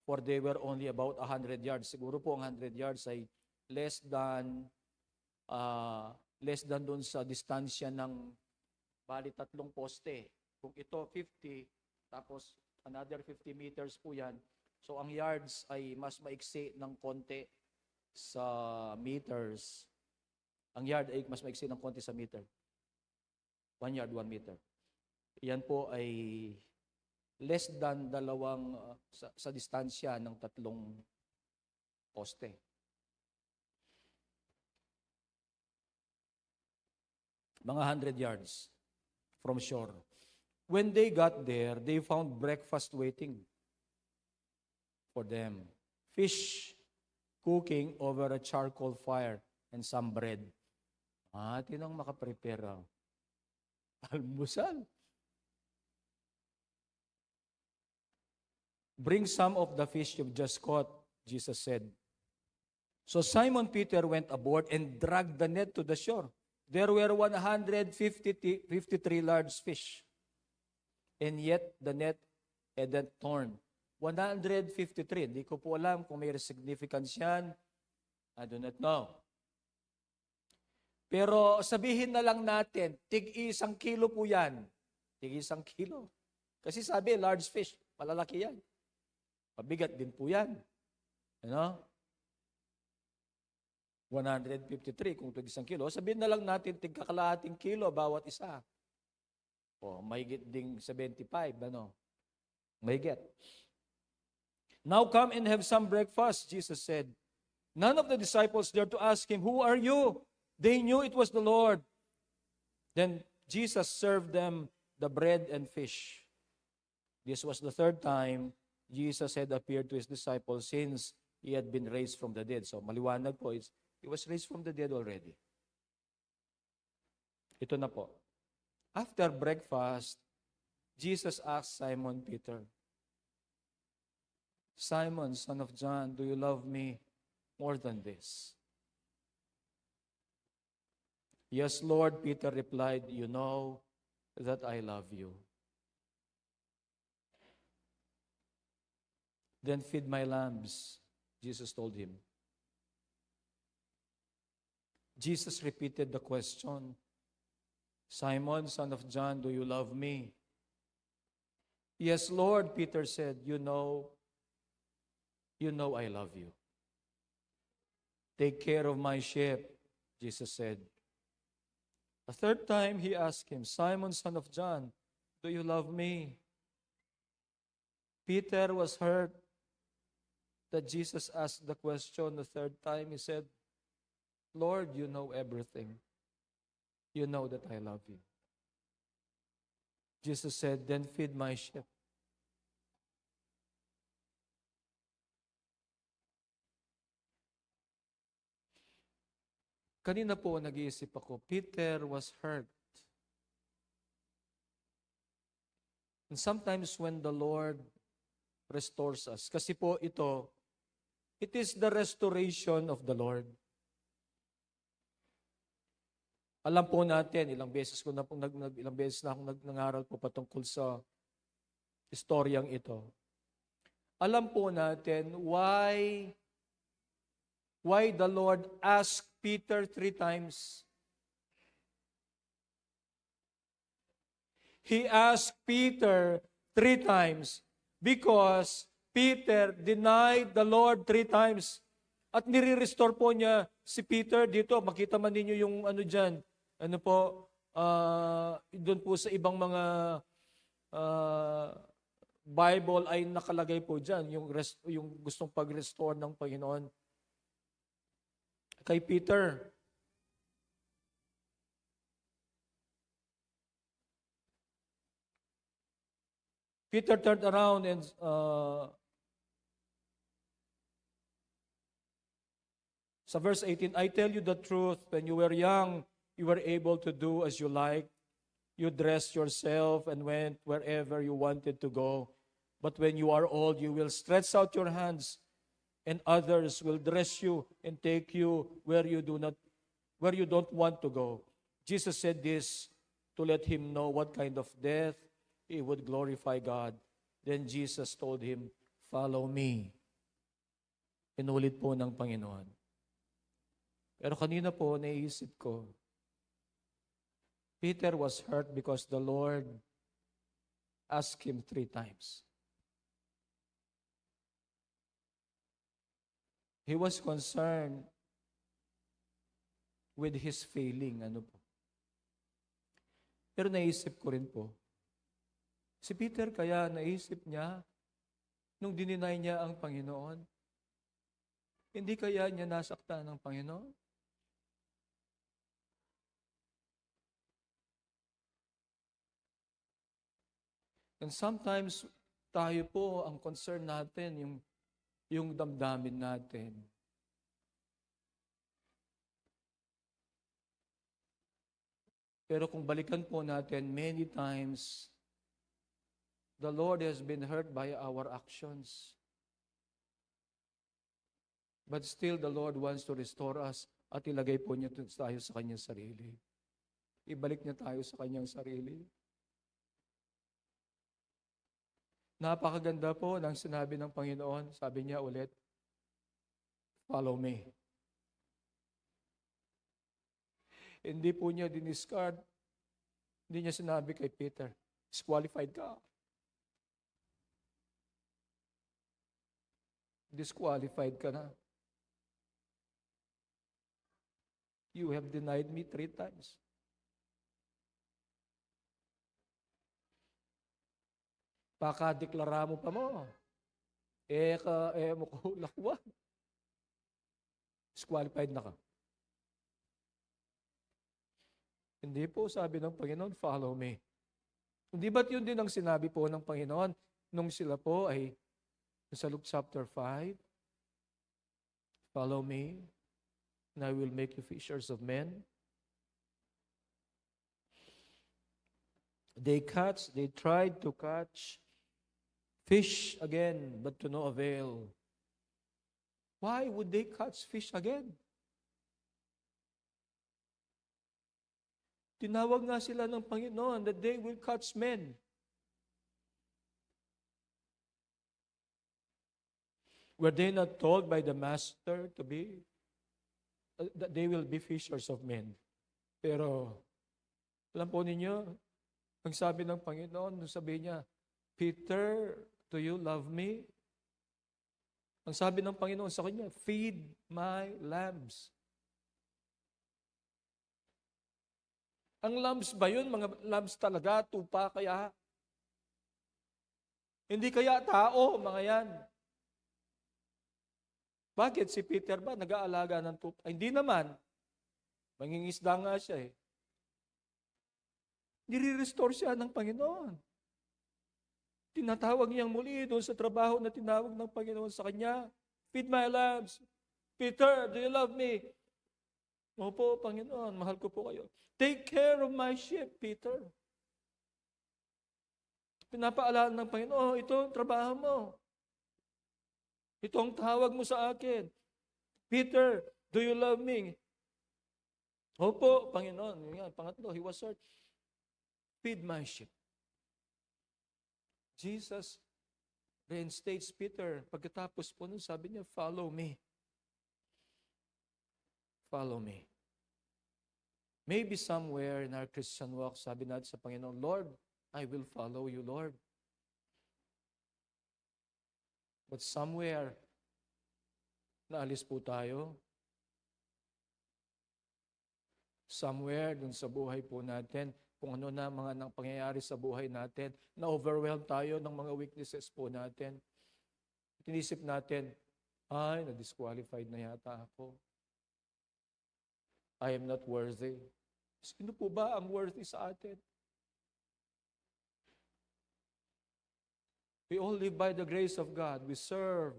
For they were only about 100 yards. Siguro po ang 100 yards ay less than doon sa distansya ng bali 3 poste. Kung ito 50, tapos another 50 meters po yan. So ang yards ay mas maiksi ng konti sa meters. Ang yard ay mas maiksi ng konti sa meter. 1 yard, 1 meter. Yan po ay less than sa distansya ng 3 poste. Mga 100 yards from shore. When they got there, they found breakfast waiting for them. Fish cooking over a charcoal fire and some bread. Tinang makaprepare. Almusal. Bring some of the fish you've just caught, Jesus said. So Simon Peter went aboard and dragged the net to the shore. There were 153 large fish, and yet the net hadn't torn. 153. Hindi ko po alam kung may significance yan. I do not know. Pero sabihin na lang natin, tig-1 kilo po yan. Tig-1 kilo. Kasi sabi, large fish, malalaki yan. Mabigat din po yan. 153 kung tig-1 kilo. Sabihin na lang natin, tig-kakalahating kilo bawat isa. Mahigit ding 75, Mahigit. Now come and have some breakfast, Jesus said. None of the disciples dared to ask him, "Who are you?" They knew it was the Lord. Then Jesus served them the bread and fish. This was the 3rd time Jesus had appeared to his disciples since he had been raised from the dead. So maliwanag po, he was raised from the dead already. Ito na po. After breakfast, Jesus asked Simon Peter, "Simon, son of John, do you love me more than this?" "Yes, Lord," Peter replied, "You know that I love you." "Then feed my lambs," Jesus told him. Jesus repeated the question, "Simon, son of John, do you love me?" "Yes, Lord," Peter said, You know I love you." "Take care of my sheep," Jesus said. A 3rd time he asked him, "Simon, son of John, do you love me?" Peter was hurt that Jesus asked the question the 3rd time. He said, "Lord, you know everything. You know that I love you." Jesus said, "Then feed my sheep." Kanina po nag-iisip ako, Peter was hurt. And sometimes when the Lord restores us, kasi po ito, it is the restoration of the Lord. Alam po natin, ilang beses na akong nangaral po patungkol sa istoryang ito. Alam po natin why the Lord asked Peter 3 times He asked Peter 3 times because Peter denied the Lord 3 times. At nire-restore po niya si Peter dito. Makita man ninyo yung ano dyan. Ano po, doon po sa ibang mga Bible ay nakalagay po dyan, yung gustong pag-restore ng Panginoon. Kay Peter, Peter turned around and sa verse 18, I tell you the truth, when you were young, you were able to do as you liked. You dressed yourself and went wherever you wanted to go. But when you are old, you will stretch out your hands, and others will dress you and take you where you don't want to go. Jesus said this to let him know what kind of death he would glorify God. Then Jesus told him, "Follow me." Inulit po ng Panginoon. Pero kanina po, naisip ko, Peter was hurt because the Lord asked him 3 times. He was concerned with his failing. Ano po? Pero naisip ko rin po, si Peter kaya naisip niya, nung dininay niya ang Panginoon, hindi kaya niya nasaktan ng Panginoon? And sometimes, tayo po, ang concern natin, yung damdamin natin. Pero kung balikan po natin, many times, the Lord has been hurt by our actions. But still, the Lord wants to restore us at ilagay po niya tayo sa kanyang sarili. Ibalik niya tayo sa kanyang sarili. Napakaganda po ng sinabi ng Panginoon. Sabi niya ulit, "Follow me." Hindi po niya diniscard. Hindi niya sinabi kay Peter, "Disqualified ka." Disqualified ka na. You have denied me 3 times. Pakadeklara mo pa mo. Mo ko lakwa. Disqualified na ka. Hindi po, sabi ng Panginoon, "Follow me." Hindi ba't yun din ang sinabi po ng Panginoon nung sila po ay sa Luke chapter 5, "Follow me, and I will make you fishers of men." They tried to catch fish again, but to no avail. Why would they catch fish again? Tinawag nga sila ng Panginoon that they will catch men. Were they not told by the Master to be, that they will be fishers of men? Pero, alam po ninyo, ang sabi ng Panginoon, nung sabi niya, "Peter, do you love me?" Ang sabi ng Panginoon sa kanya, "Feed my lambs." Ang lambs ba yun? Mga lambs talaga, tupa kaya? Hindi kaya tao, mga yan. Bakit? Si Peter ba nag-aalaga ng tupa? Hindi naman. Mangingisda nga siya eh. Nire-restore siya ng Panginoon. Tinatawag niyang muli doon sa trabaho na tinawag ng Panginoon sa kanya. "Feed my lambs." "Peter, do you love me?" "Opo, Panginoon, mahal ko po kayo." "Take care of my sheep, Peter." Pinapaalala ng Panginoon, "Ito ang trabaho mo. Ito ang tawag mo sa akin. Peter, do you love me?" "Opo, Panginoon." Yan, pangatlo, he was hurt. "Feed my sheep." Jesus reinstates Peter. Pagkatapos po nun, sabi niya, "Follow me." Follow me. Maybe somewhere in our Christian walk, sabi natin sa Panginoon, "Lord, I will follow you, Lord. But somewhere, naalis po tayo. Somewhere dun sa buhay po natin, kung ano na mga nang pangyayari sa buhay natin, na-overwhelm tayo ng mga weaknesses po natin. Tinisip natin, ay, na-disqualified na yata ako. I am not worthy. Sino po ba ang worthy sa atin? We all live by the grace of God. We serve.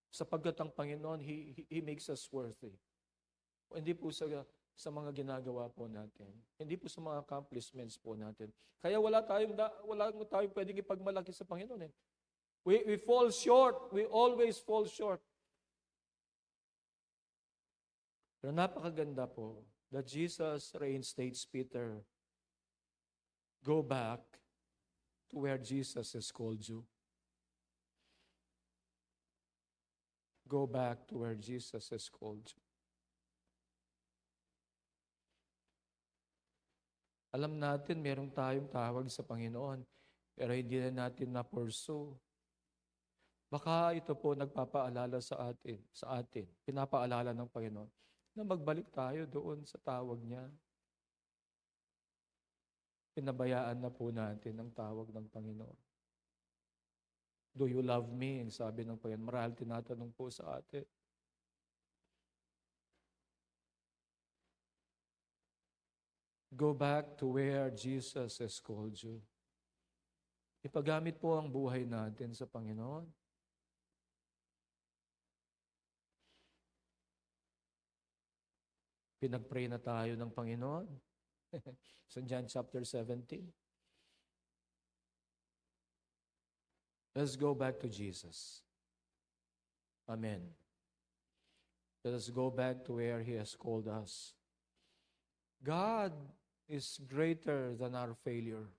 Sapagkat ang Panginoon, He makes us worthy. Hindi po sa mga ginagawa po natin. Hindi po sa mga accomplishments po natin. Kaya wala tayong pwedeng ipagmalaki sa Panginoon. Eh. We fall short. We always fall short. Pero napakaganda po that Jesus reinstates Peter. Go back to where Jesus has called you. Go back to where Jesus has called you. Alam natin, meron tayong tawag sa Panginoon, pero hindi na natin na-pursue. Baka ito po nagpapaalala sa atin, pinapaalala ng Panginoon, na magbalik tayo doon sa tawag niya. Pinabayaan na po natin ang tawag ng Panginoon. Do you love me? Ang sabi ng Panginoon. Marahil tinatanong po sa atin. Go back to where Jesus has called you. Ipagamit po ang buhay natin sa Panginoon. Pinag-pray na tayo ng Panginoon. Sa John chapter 17. Let's go back to Jesus. Amen. Let us go back to where He has called us. God is greater than our failure.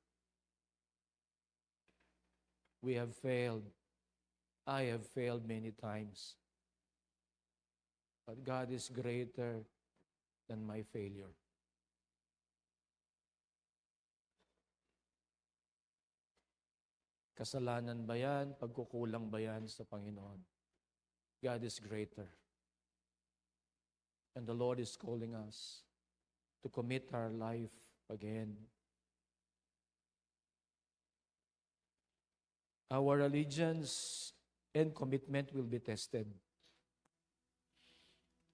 We have failed. I have failed many times. But God is greater than my failure. Kasalanan ba yan? Pagkukulang ba yan sa Panginoon? God is greater. And the Lord is calling us to commit our life again. Our allegiance and commitment will be tested.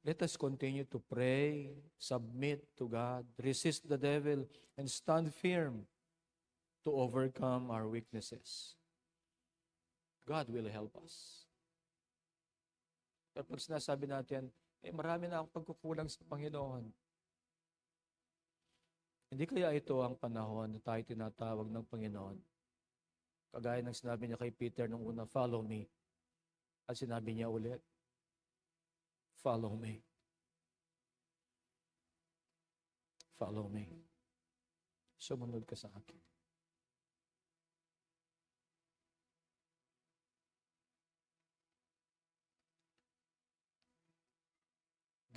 Let us continue to pray, submit to God, resist the devil, and stand firm to overcome our weaknesses. God will help us. Pero pag sinasabi natin, marami na akong pagkukulang sa Panginoon. Hindi kaya ito ang panahon na tayo tinatawag ng Panginoon? Kagaya ng sinabi niya kay Peter nung una, follow me. At sinabi niya ulit, follow me. Follow me. Sumunod ka sa akin.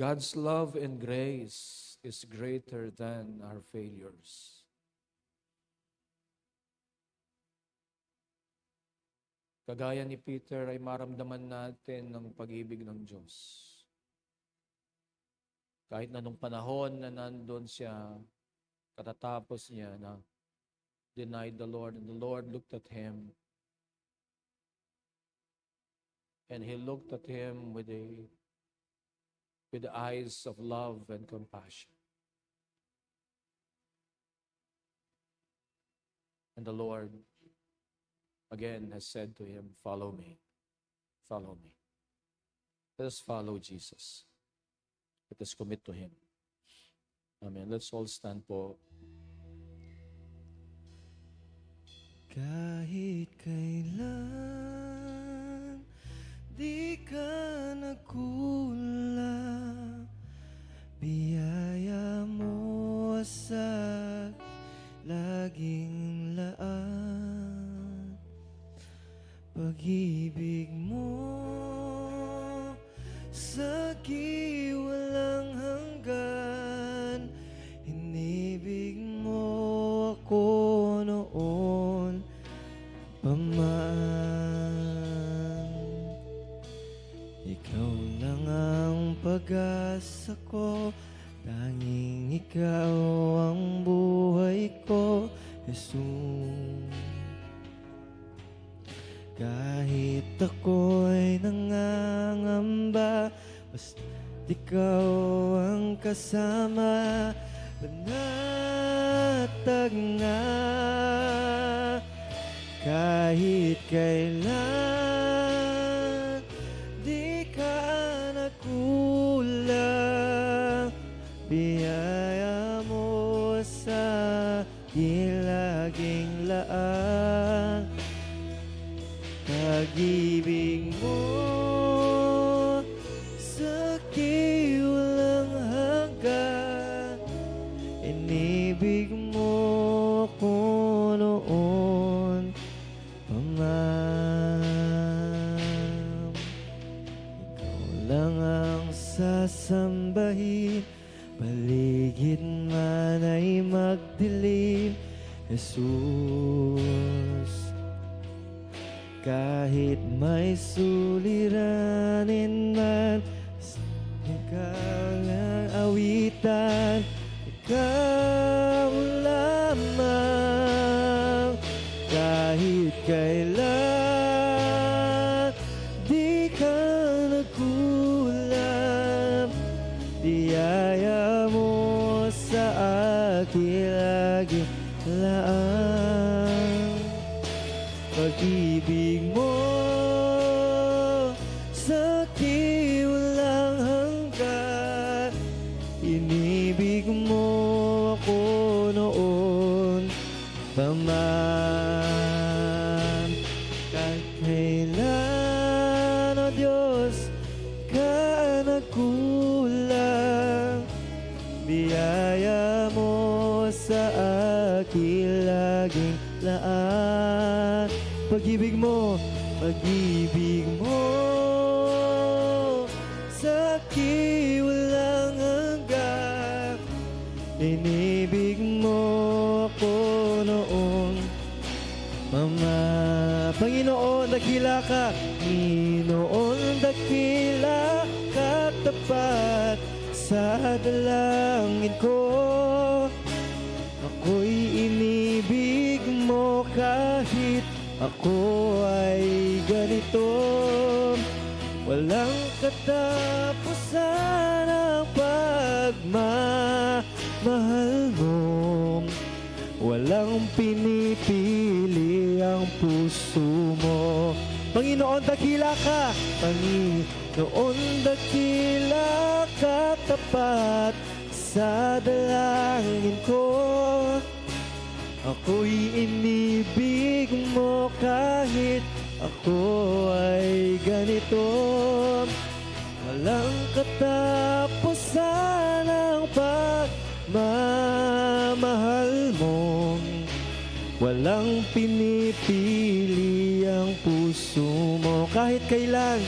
God's love and grace is greater than our failures. Kagaya ni Peter ay maramdaman natin ng pag-ibig ng Diyos. Kahit na nung panahon na nandun siya, katatapos niya na denied the Lord, and the Lord looked at him, and He looked at him with the eyes of love and compassion. And the Lord again has said to him, follow me. Follow me. Let us follow Jesus. Let us commit to Him. Amen. Let's all stand po. Kahit kailan di ka nagkulang, biyaya mo sa laging laan. Pag-ibig mo sa walang hanggan, inibig mo ako, tanging ikaw ang buhay ko, Jesus. Kahit ako'y nangangamba, basta ikaw ang kasama, panatag na. Kahit kailan, di ka nagkulang, biyaya mo sa laging laan. Pag-ibig mo sa walang hanggan, inibig mo ko noon pa man. Ikaw lang ang sasambahin, paligid man ay magdilim, Jesus. Kahit may suliranin man, ikaw ang awitan, ikaw lamang. Kahit kailan, di ka nagkulang, biyaya mo sa akin lagi laan. Pag-ibig mo sa walang hanggan, inibig mo ako noon pa man. Kahit kailan, O Diyos, ka nagkulang, biyaya mo sa akin laging laan. Pag-ibig mo sa walang hanggan, inibig mo ako noon, Mama. Panginoon, dakila ka, Panginoon, dakila ka, tapat sa dalangin ko. Ako'y inibig mo kahit ako ay ganito. Walang katapusan ang pagmamahal mo. Walang pinipili ang puso mo. Panginoon, dakila ka. Panginoon, dakila ka, tapat sa dalangin ko. Ako'y inibig mo kahit ako ay ganito. Walang katapusan ang pagmamahal mo. Walang pinipili ang puso mo. Kahit kailan,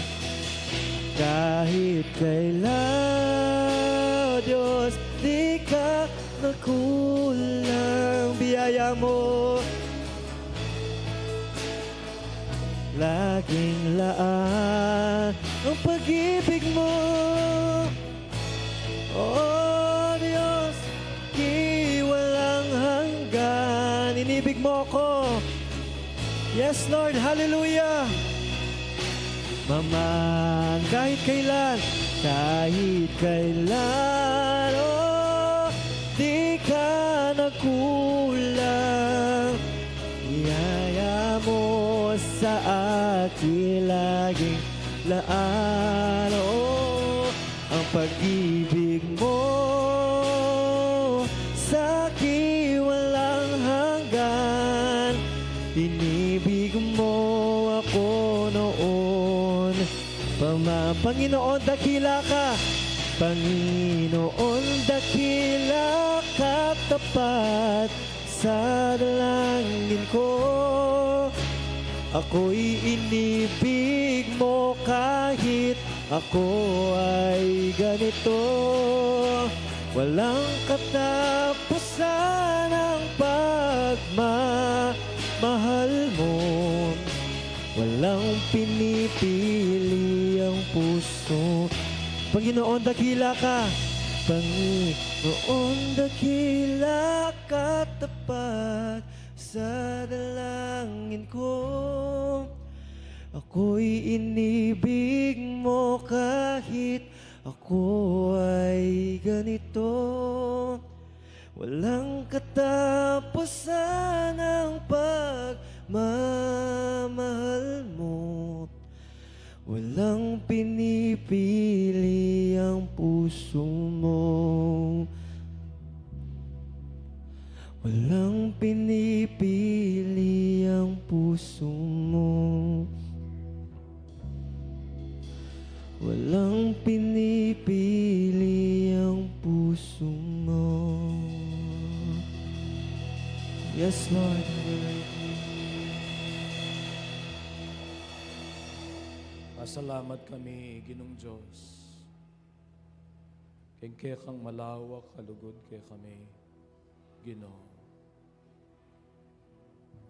O Diyos, di ka nakulang, biyaya mo laging laan. Ang pag-ibig mo, oh Diyos, di walang hanggan. Inibig mo ako. Yes, Lord, hallelujah. Mama, kahit kailan, oh, di ka nagkulang, biyaya mo sa akin laging laan. Oh, ang pag-ibig mo sa akin walang hanggan, inibig mo ako noon pa man. Panginoon, dakila ka. Panginoon, dakila ka, tapat sa dalangin ko. Ako'y inibig mo kahit ako ay ganito. Walang katapusan ang pagmamahal mo. Walang pinipili ang puso. Panginoon, dakila ka. Panginoon dakila katapat sa dalangin ko. Ako'y inibig mo kahit ako ay ganito. Walang katapusan ang pagmamahal mo. Walang pinipili ang puso mo. Walang pinipili ang puso mo. Walang pinipili ang puso mo. Yes, Lord. Pasalamat kami, Ginong Diyos. Kaya kang malawak, kalugod kaya kami, Ginoo.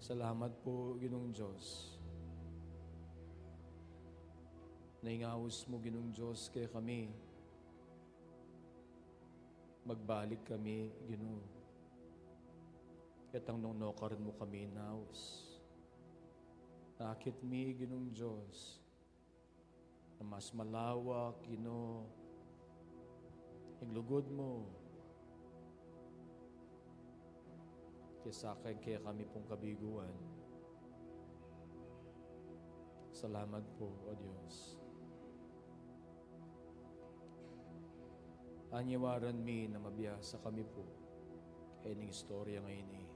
Salamat po, Ginong Diyos. Naingawas mo, Ginong Diyos, kaya kami. Magbalik kami, Ginoo. Katang nung nokaran mo kami naus. Nakit mi, Ginong Diyos, na mas malawak, Ginoo, iglugod mo. Kaya sa akin, kaya kami pong kabiguan. Salamat po, O Diyos. Anyawaran mi na mabiyasa kami po. Kaya ning istorya ngayon eh.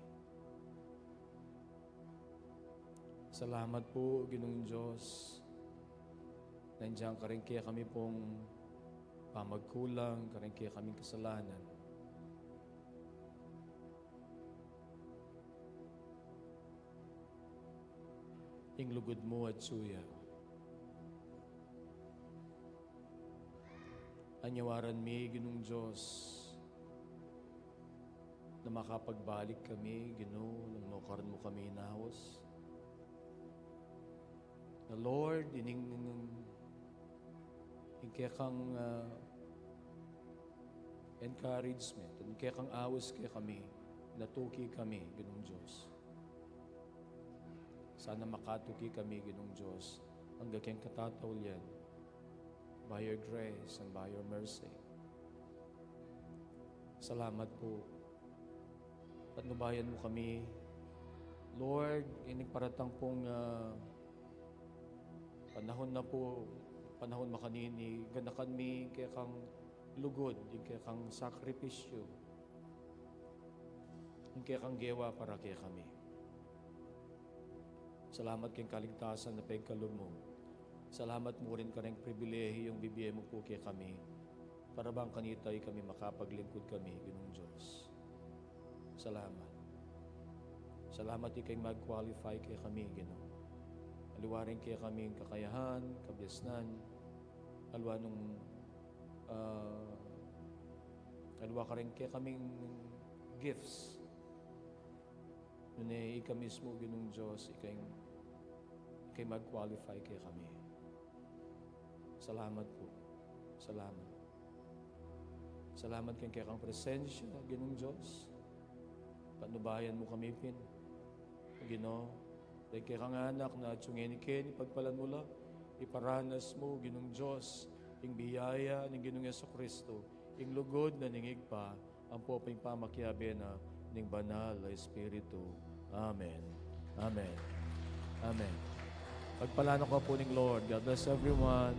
Salamat po, Ginong Diyos. Nandiyan ka rin kaya kami pong pamagkulang, ka rin kaya kaming kasalanan. Inglugod mo at suya. Anyawaran mi, Ginong Diyos, na makapagbalik kami, Ginoo, nang maukaran mo kami inawas. Na Lord, ining kaya kang encouragement, kaya kang awas kaya kami, natuki kami, Ginong Diyos. Sana makatuki kami, Ginong Diyos, hanggang kayang katatawalyan, by your grace and by your mercy. Salamat po. Patnubayan mo kami, Lord, paratang pong panahon na po, panahon makanini, ganakan mi kaya kang lugod, kaya kang sakripisyo, kaya kang gewa para kaya kami. Salamat kayong kaligtasan na pagkalog mo. Salamat mo rin ka rin pribilehi yung bibigay mo po kaya kami para bang kanitay kami makapaglingkod kami, Ginong Diyos. Salamat. Salamat ikay mag-qualify kaya kami, Ginoo. Aliwarin kaya kaming kakayahan, kabyasnan, alwa ka rin kaya kaming gifts. Nung ika mismo, Ginong Diyos, ikay mag-qualify kaya kami. Salamat po. Salamat. Salamat kaya kang presensya, Ginong Diyos. Panubayan mo kami, Pin. Ginoo, dahil kaya kang anak na tsungenikin, ipagpalan mo lang, iparanas mo, Ginong Diyos, ing biyaya ng Ginong Jesucristo, ing lugod na ningig pa, ang poping pamakyabe na ning banal na Espiritu. Amen. Amen. Amen. Pagpalanan ko po ning Lord. God bless everyone.